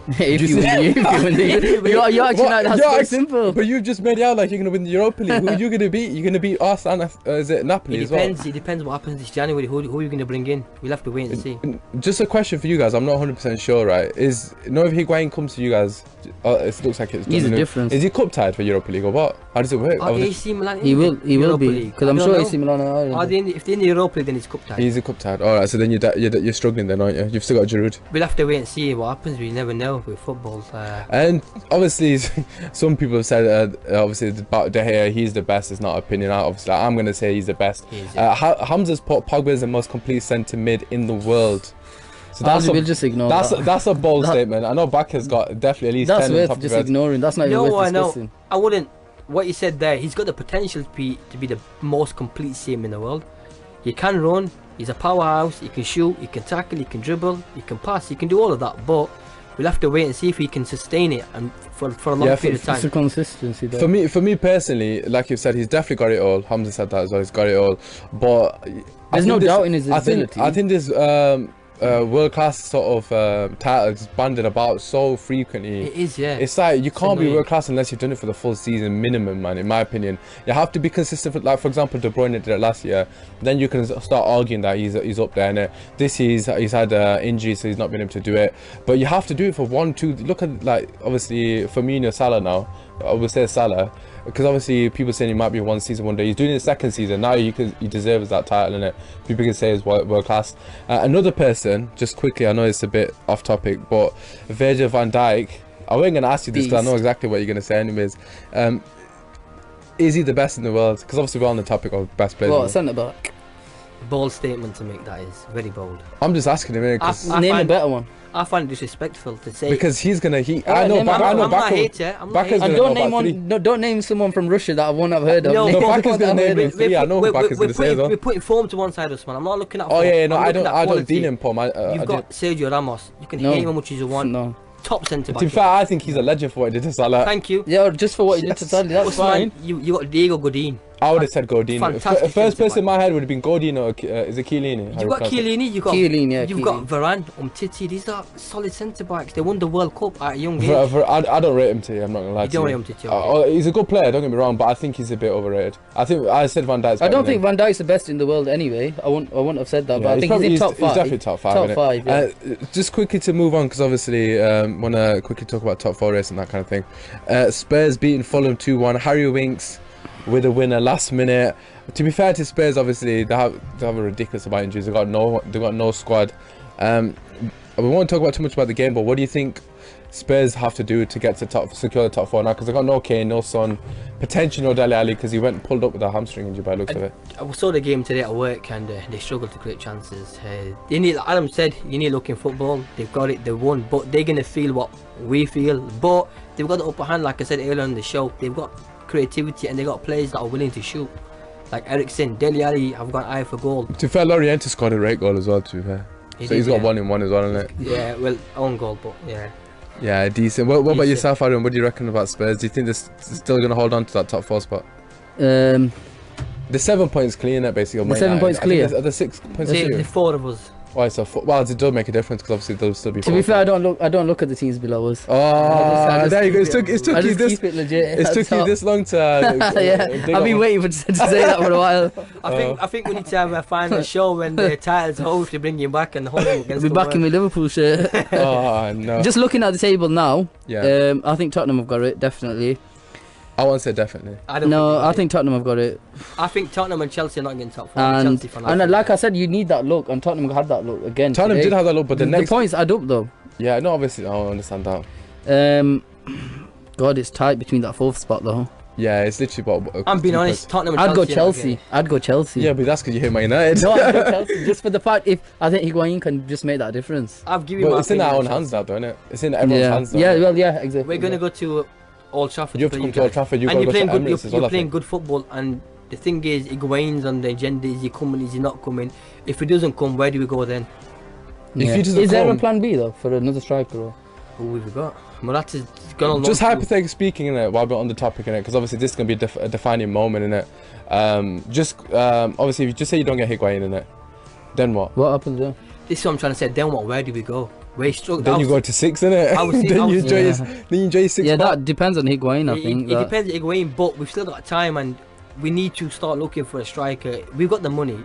If you win you're acting like that's so simple. But you just made it out like you're gonna win the Europa League. Who are you gonna beat? You're gonna beat us and is it Napoli as well? It depends what happens this January. Who are you gonna bring in? We'll have to wait and see. Just a question for you guys. I'm not 100% sure, right? If Higuain comes to you guys, it looks like it's. He's a difference. Is he cup tied for Europa League or what? How does it work? AC Milan. He will be because I'm sure AC Milan are. If they're in the Europa League, then he's cup tied. He's a cup tied. All right, so then you're struggling then, aren't you? You've still got Giroud. We'll have to wait and see what happens. We never know with football. And obviously, some people have said obviously De Gea, he's the best. It's not opinion. Obviously, I'm gonna say he's the best. Hamza's put Pogba is the most complete centre mid in the world. So we'll just ignore that's a bold statement. I know Bakir's got definitely at least that's 10 worth in top just of ignoring. That's not even worth discussing. I wouldn't. What you said there, he's got the potential to be the most complete CM in the world. He can run. He's a powerhouse. He can shoot. He can tackle. He can dribble. He can pass. He can do all of that. But we'll have to wait and see if he can sustain it and for a long period of time. It's a consistency there. For me personally, like you said, he's definitely got it all. Hamza said that as well. He's got it all. But there's no doubt in his ability. I think this world class sort of title is banded about so frequently. It is, yeah. It's like you can't be world class unless you've done it for the full season minimum, man. In my opinion, you have to be consistent. Like for example, De Bruyne did it last year. Then you can start arguing that he's up there. And this he's had injuries, so he's not been able to do it. But you have to do it for 1-2. Look at like obviously Firmino, Salah now. I would say Salah. Because obviously people saying he might be one season one day. He's doing his second season now. He deserves that title, innit? People can say he's world class. Another person, just quickly, I know it's a bit off topic, but Virgil van Dijk. I wasn't gonna ask you this because I know exactly what you're gonna say, anyways. Is he the best in the world? Because obviously we're on the topic of best players. What, centre back? Bold statement to make, that is very bold. I'm just asking him, innit? Name a better one. I find it disrespectful to say because he's gonna. I'm not hater. Don't name someone from Russia that I won't have heard of. No, Bakir's gonna name him three. I know who Bakir's gonna say as well. We're putting form to one side of us, man. I'm not looking at. Oh yeah, no, I don't deal him, Paul. You've got Sergio Ramos. You can hate him as much as you want. No. Top centre back. To be fair, I think he's a legend for what he did to Salah. Thank you. Yeah, just for what he did to Salah. That's fine. You got Diego Godin. I would have said Godin. First person in my head would have been Godin or is it Chiellini? You've got Chiellini, you've got Varane, Umtiti. These are solid centre backs. They won the World Cup at a young age. I don't rate him to you. I'm not gonna lie. You don't rate Umtiti. Okay. He's a good player. Don't get me wrong, but I think he's a bit overrated. I said Van Dijk's. I don't think Van Dijk's the best in the world anyway. I wouldn't have said that, but I think he's in top 5. He's definitely top 5. Top 5. Yeah. Just quickly to move on, because obviously wanna quickly talk about top 4 race and that kind of thing. Spurs beating Fulham 2-1. Harry Winks with a winner last minute. To be fair to Spurs, obviously they have a ridiculous amount of injuries. They got no squad. We won't talk about too much about the game, but what do you think Spurs have to do to get to secure the top 4 now? Because they got no Kane, no Son, potentially no Dele Alli because he went and pulled up with a hamstring injury by the looks of it. I saw the game today at work and they struggled to create chances. Adam said you need to look in football. They've got it, they won, but they're gonna feel what we feel. But they've got the upper hand, like I said earlier on the show. They've got creativity and they got players that are willing to shoot. Like Eriksen, Dele Alli have got an eye for goal. To be fair, Loriente scored a great goal as well, to be fair. He's got 1 in 1 as well, isn't it? Yeah, well, own goal, but yeah. Yeah, decent. What about yourself, Aram? What do you reckon about Spurs? Do you think they're still going to hold on to that top 4 spot? The 7 points clear, innit, basically. The 7 points clear. Are the 6 points clear? The 4 of us. Well, it does make a difference because obviously they'll still be. To be fair, I don't look at the teams below us. Oh, there you go. It took you this long to. Yeah, I've been waiting to say that for a while. I think we need to have a final show when the titles hopefully bring you back and hold against. We'll be back in my Liverpool shirt. Oh no! Just looking at the table now, yeah. I think Tottenham have got it definitely. I won't say definitely. I think Tottenham have got it. I think Tottenham and Chelsea are not getting top 4. And like I said, you need that look, and Tottenham had that look again. Tottenham did have that look, but the points add up though. Yeah, no, obviously, I don't understand that. God, it's tight between that 4th spot though. Yeah, it's literally. I'm being honest, Tottenham and Chelsea. I'd go Chelsea. Yeah, but that's because you hate Man United. No, I'd go Chelsea. Just for the fact, if I think Higuain can just make that difference. I've given you. It's in our own hands now, don't it? It's in everyone's hands now. Yeah, well, yeah, exactly. We're gonna go to Old Trafford. You have to come to Old Trafford. You're playing good football, and the thing is, Higuain's on the agenda. Is he coming? Is he not coming? If he doesn't come, where do we go then? Yeah. Is there a plan B though for another striker? Or? Who have we got? Morata's gone on. Just hypothetically speaking, innit, while we're on the topic, innit, because obviously this is gonna be a defining moment, innit. Obviously, if you just say you don't get Higuain, innit, then what? What happens then? This is what I'm trying to say. Then what? Where do we go? We struggled. Then you go to 6, innit? I was- then I you was- enjoy his, Yeah. then you enjoy his 6 Yeah, spot. that depends on Higuain, I think. It depends on Higuain, but we've still got time and we need to start looking for a striker. We've got the money.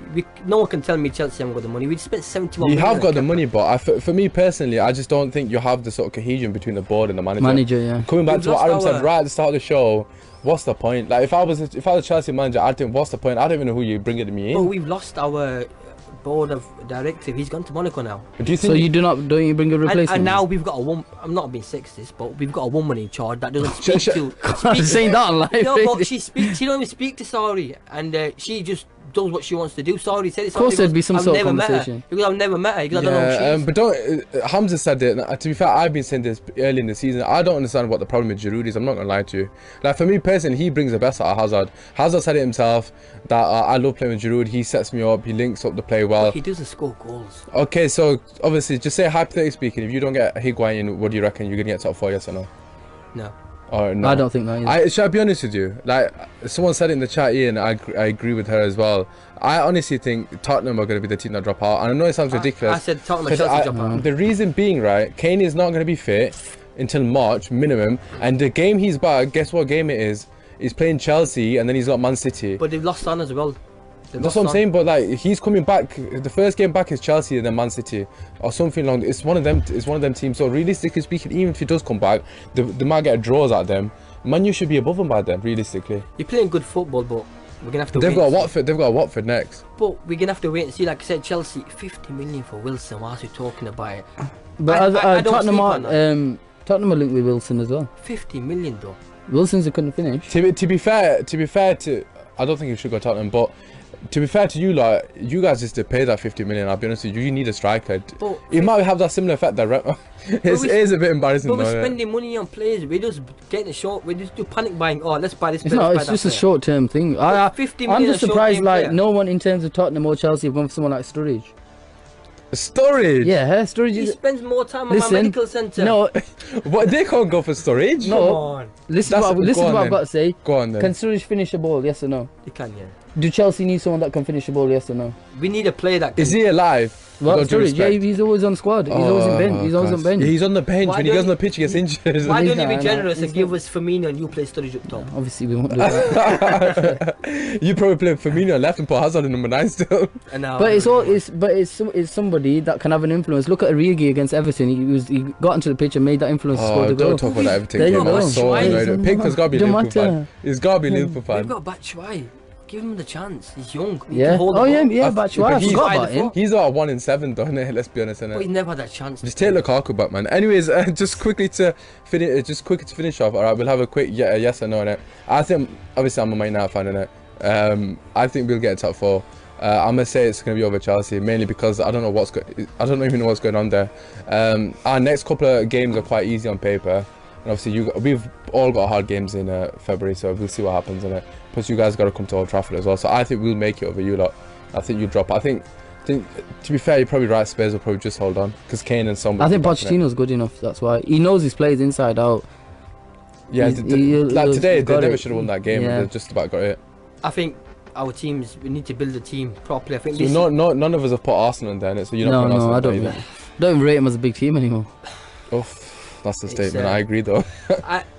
No one can tell me Chelsea haven't got the money. We spent 71 You million have got the on money, but for me personally, I just don't think you have the sort of cohesion between the board and the manager. Manager, yeah. Coming back We've to what lost Aram said our- right at the start of the show, what's the point? Like if I was a Chelsea manager, I'd think, what's the point? I don't even know who you're bringing me But in. we've lost our board of directive. He's gone to Monaco now. Do you think? So you don't you bring a replacement? And now we've got a one. I'm not being sexist, but we've got a woman in charge that doesn't speak to. I'm saying that on live. No, but radio. she speaks. She don't even speak to Saudi, and she just does what she wants to do. Saudi said it. Of course there'd be some I've sort of never met her, conversation. because I've never met her. Because I don't know who she Yeah, is. but don't. Hamza said it. To be fair, I've been saying this early in the season. I don't understand what the problem with Giroud is. I'm not gonna lie to you. Like for me personally, he brings the best out of Hazard. Hazard said it himself that I love playing with Giroud. He sets me up. He links up the play well. He doesn't score goals. Okay, so obviously, just say hypothetically speaking, if you don't get Higuain, what do you reckon? You're gonna get top 4, yes or no? No. Or no? I don't think that. Either. Should I be honest with you? Like someone said it in the chat, Ian. I agree with her as well. I honestly think Tottenham are going to be the team that drop out, and I know it sounds ridiculous. I said Tottenham and 'cause Chelsea I- drop out. The reason being, right? Kane is not going to be fit until March minimum, and the game he's back. Guess what game it is? He's playing Chelsea, and then he's got Man City. But they've lost Son as well. They've That's lost what I'm Son. saying. But like, he's coming back. The first game back is Chelsea and then Man City, or something along. It's one of them. It's one of them teams. So realistically speaking, even if he does come back, they might get draws at them. Man, you should be above them by then. Realistically, You're playing good football, but we're gonna have to. they've wait got and see. Watford. They've got Watford next. But we're gonna have to wait and see. Like I said, Chelsea 50 million for Wilson. Whilst we're talking about it, But I don't Tottenham sleep are on that. Tottenham are linked with Wilson as well. 50 million though. Wilson's a couldn't finish. To be fair to, I don't think you should go Tottenham, but to be fair to you, like you guys just to pay that 50 million. I'll be honest with you, you need a striker. But It might have that similar effect that it is a bit embarrassing But we're though. innit? spending money on players. We're just getting short. We just do panic buying. Oh, let's buy this It's player. not. let's It's buy just a that player. short-term thing. But 50 I'm million just a surprised. short-term Like player. no one in terms of Tottenham or Chelsea have gone for someone like Sturridge. Storage. Yeah, Sturridge He is. spends more time on Listen, my medical centre. No, What, they can't go for storage? No. Come on. listen. That's- Listen go to on what I've then. got to say. Go on then. Can Sturridge finish a ball? Yes or no? You can, yeah. Do Chelsea need someone that can finish a ball? Yes or no? We need a player that can. Is he alive? Well, With all due Sturridge, yeah, respect. he's always on squad. He's always in bench. He's always on Christ. bench. He's on the bench. Why When he don't goes on the you- pitch, he gets injured. Why don't you Nah, be nah, generous he's and give us Firmino and you play Sturridge up top? Obviously, we won't do that. You probably play Firmino left and put Hazard in number 9 still. And now, But it's somebody that can have an influence. Look at Origi against Everton. He got into the pitch and made that influence to score Oh, the goal. don't talk about that everything. There you game. go. That's so Why is annoying. it- Pickford's got to be a Don't Liverpool fan. matter. He's got to be a Liverpool We've fan. got Batshuayi. Give him the chance. He's young. He Yeah. can hold the Oh yeah, ball. yeah. Batshuayi. I but he's- forgot about him. He's about 1 in 7, though, innit? Let's be honest, But innit? he's never had that chance. Just take Lukaku back, man. Anyways, just quickly to finish off. All right, we'll have a quick yes or no on it. I think obviously I'm a Man United fan, innit? I think we'll get a top 4. I'm gonna say it's gonna be over Chelsea, mainly because I don't even know what's going on there. Our next couple of games are quite easy on paper, and obviously we've all got hard games in February, so we'll see what happens in it. Plus, you guys got to come to Old Trafford as well, so I think we'll make it over you lot. I think you drop. I think to be fair, you're probably right. Spurs will probably just hold on because Kane and Son. I think Pochettino's good enough. That's why he knows his players inside out. Yeah, like today he's they got never it. should have won that game. Yeah. And they just about got it. I think our teams. We need to build a team properly. I think So this. none of us have put Arsenal in there, innit? So you're not No, putting no, Arsenal I in there don't. either. Don't even rate him as a big team anymore. That's the It's, statement. I agree though.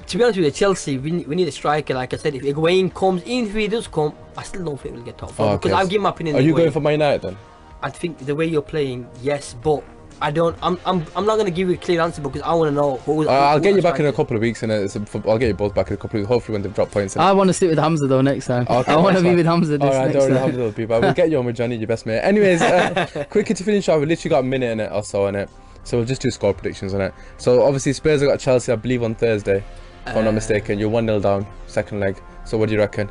To be honest with you, Chelsea, we need a striker. Like I said, if Higuain comes, even if he does come, I still don't think we'll get top 4 Oh, because okay. I'll give my opinion. Are you Higuain. going for Man United then? I think the way you're playing, yes, but I don't. I'm not gonna give you a clear answer because I want to know who. I'll who get our you back in a striker couple of weeks, and I'll get you both back in a couple of weeks. Hopefully, when they've dropped points. I want to sit with Hamza though next time. Okay, I want that's to be fine. with Hamza this Alright, next don't worry, time. have little people. We'll get you on with Johnny, your best mate. Anyways, quickly to finish off, we literally got a minute in it or so in it. So we'll just do score predictions on it. So obviously Spurs have got Chelsea, I believe, on Thursday. If I'm not mistaken. You're 1-0 down, second leg. So what do you reckon?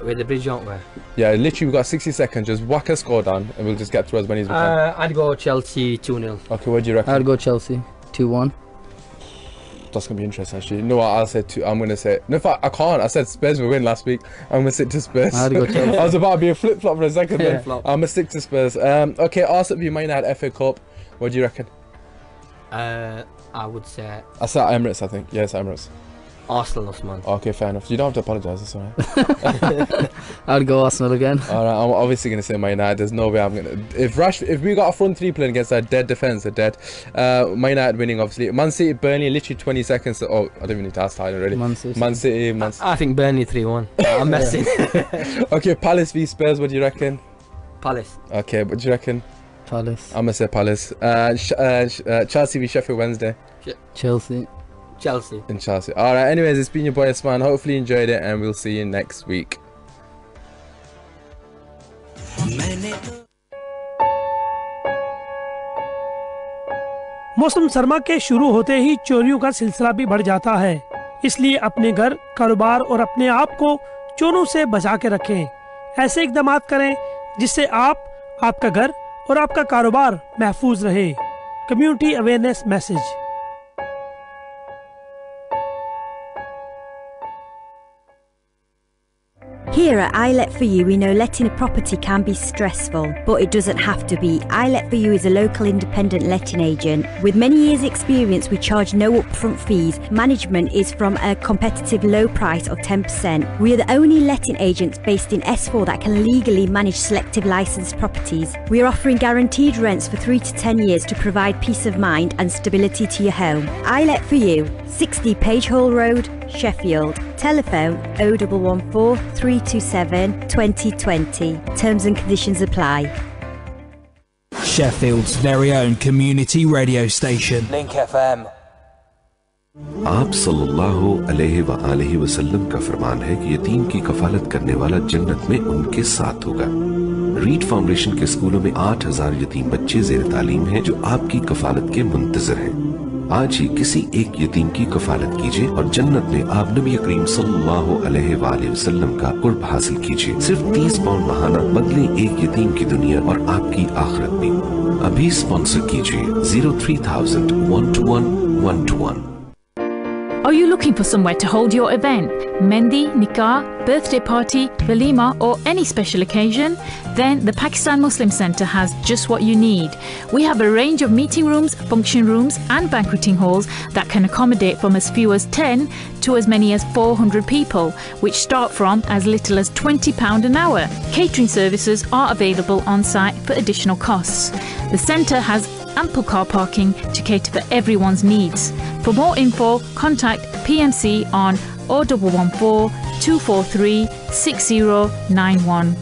with the bridge, aren't we? Yeah, literally we've got 60 seconds. Just whack a score down and we'll just get through as many as we can. I'd go Chelsea 2-0. Okay, what do you reckon? I'd go Chelsea 2-1. That's gonna be interesting actually. You know what, I'll say two. I'm gonna say no. In fact, I can't. I said Spurs will win last week. I'm gonna stick to Spurs. I'd go Chelsea. I was about to be a flip flop for a second. Yeah. Then. I'm gonna stick to Spurs. Okay, Arsenal v Man United FA Cup. What do you reckon? I would say I said Emirates. I think. Yes, Emirates. Arsenal, Osman. Okay, fair enough. You don't have to apologise. That's alright. I'd go Arsenal again. Alright, I'm obviously gonna say Man United. There's no way I'm gonna. If we got a front three playing against that dead defence, they're dead. Man United winning, obviously. Man City, Burnley, literally 20 seconds. Oh, I don't even need to ask Tyler already. Man City. Man City. I think Burnley 3-1. I'm messing. Okay, Palace v Spurs. What do you reckon? Palace. Okay, what do you reckon? Palace. I'm gonna say Palace. Chelsea v Sheffield Wednesday. Chelsea. Chelsea. In Chelsea. Alright, anyways, it's been your boy Osman. Hopefully you enjoyed it, and we'll see you next week. मौसम सरमा के शुरू होते ही चोरियों का सिलसिला भी बढ़ जाता है, इसलिए अपने घर, कारोबार और अपने आप को चोरों से बचा के रखें। ऐसे इकदाम करें जिससे आप, आपका घर और आपका कारोबार महफूज रहे। Community awareness message. Here at iLet For You, we know letting a property can be stressful, but it doesn't have to be. iLet For You is a local independent letting agent. With many years' experience, we charge no upfront fees. Management is from a competitive low price of 10%. We are the only letting agents based in S4 that can legally manage selective licensed properties. We are offering guaranteed rents for 3 to 10 years to provide peace of mind and stability to your home. iLet For You, 60 Page Hall Road, Sheffield. Telephone 0114 327 2020. Terms and conditions apply. Sheffield's very own community radio station. Link FM. आप सल्लल्लाहु अलैहि वसल्लम का फरमान है कि यतीम की कफालत करने वाला जन्नत में उनके साथ होगा। रीड फाउंडेशन के स्कूलों में 8000 यतीम बच्चे ज़ेर तालीम हैं जो आपकी कफालत के मुंतज़िर हैं। आज ही किसी एक यतीम की कफालत कीजिए और जन्नत में आप नबी करीम सल्लल्लाहु अलैहि वसल्लम का कुर्ब हासिल कीजिए। सिर्फ 30 पाउंड महाना बदले एक यतीम की दुनिया और आपकी आखिरत भी। अभी स्पॉन्सर कीजिए 03,000 121 121। Are you looking for somewhere to hold your event? Mendi, nikah, birthday party, walima or any special occasion? Then the Pakistan Muslim Centre has just what you need. We have a range of meeting rooms, function rooms and banqueting halls that can accommodate from as few as 10 to as many as 400 people, which start from as little as £20 an hour. Catering services are available on site for additional costs. The centre has ample car parking to cater for everyone's needs. For more info, contact PMC on 0114 243 6091.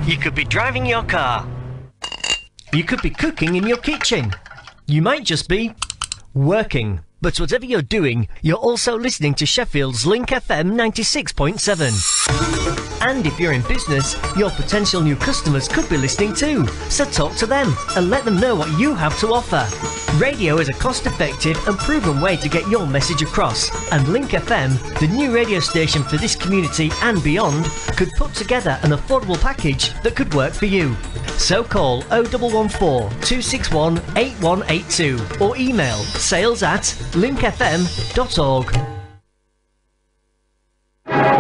You could be driving your car. You could be cooking in your kitchen. You might just be working. But whatever you're doing, you're also listening to Sheffield's Link FM 96.7. And if you're in business, your potential new customers could be listening too. So talk to them and let them know what you have to offer. Radio is a cost-effective and proven way to get your message across. And Link FM, the new radio station for this community and beyond, could put together an affordable package that could work for you. So call 0114 261 8182 or email sales@linkfm.org.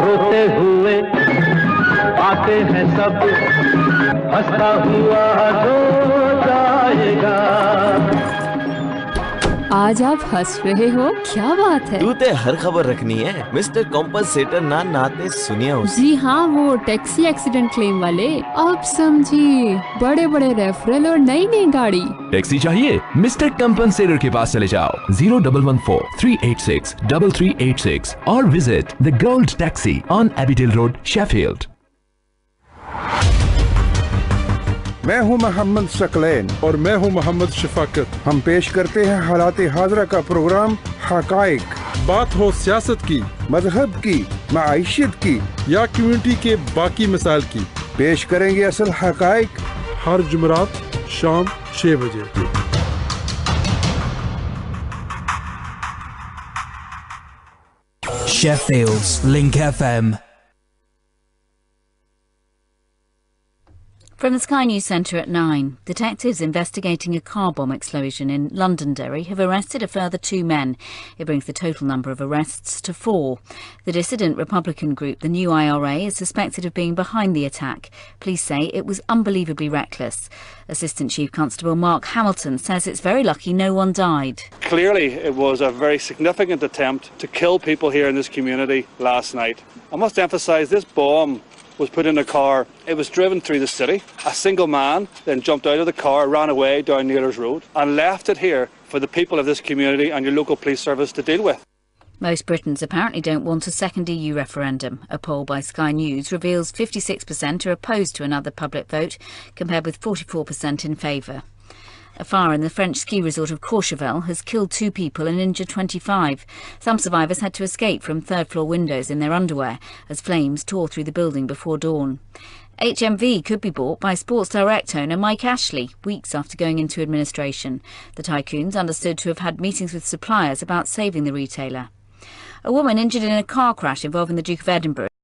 रोते हुए आते हैं सब हंसता हुआ जो जाएगा। आज आप हंस रहे हो, क्या बात है? तू ते हर खबर रखनी है। मिस्टर कॉम्पनसेटर ना नाते सुनिया उसे। जी हाँ, वो टैक्सी एक्सीडेंट क्लेम वाले। अब समझी, बड़े बड़े रेफरल और नई नई गाड़ी। टैक्सी चाहिए? मिस्टर कॉम्पनसेटर के पास चले जाओ 0114 386 3386 और visit the gold taxi on Abbeydale road, Sheffield. मैं हूं मोहम्मद सकलैन और मैं हूं मोहम्मद शफाकत। हम पेश करते हैं हालात हाजरा का प्रोग्राम हकाइक। बात हो सियासत की, मजहब की, माइशत की या कम्युनिटी के बाकी मसाइल की, पेश करेंगे असल हकाइक हर जुमरात शाम 6 बजे। Sheffield's Link FM. From the Sky News Centre at 9, detectives investigating a car bomb explosion in Londonderry have arrested a further 2 men. It brings the total number of arrests to 4. The dissident Republican group, the New IRA, is suspected of being behind the attack. Police say it was unbelievably reckless. Assistant Chief Constable Mark Hamilton says it's very lucky no one died. Clearly, it was a very significant attempt to kill people here in this community last night. I must emphasise this bomb was put in a car. It was driven through the city. A single man then jumped out of the car, ran away down Naylor's Road and left it here for the people of this community and your local police service to deal with. Most Britons apparently don't want a second EU referendum. A poll by Sky News reveals 56% are opposed to another public vote, compared with 44% in favour. A fire in the French ski resort of Courchevel has killed 2 people and injured 25. Some survivors had to escape from third-floor windows in their underwear as flames tore through the building before dawn. HMV could be bought by Sports Direct owner Mike Ashley, weeks after going into administration. The tycoon's understood to have had meetings with suppliers about saving the retailer. A woman injured in a car crash involving the Duke of Edinburgh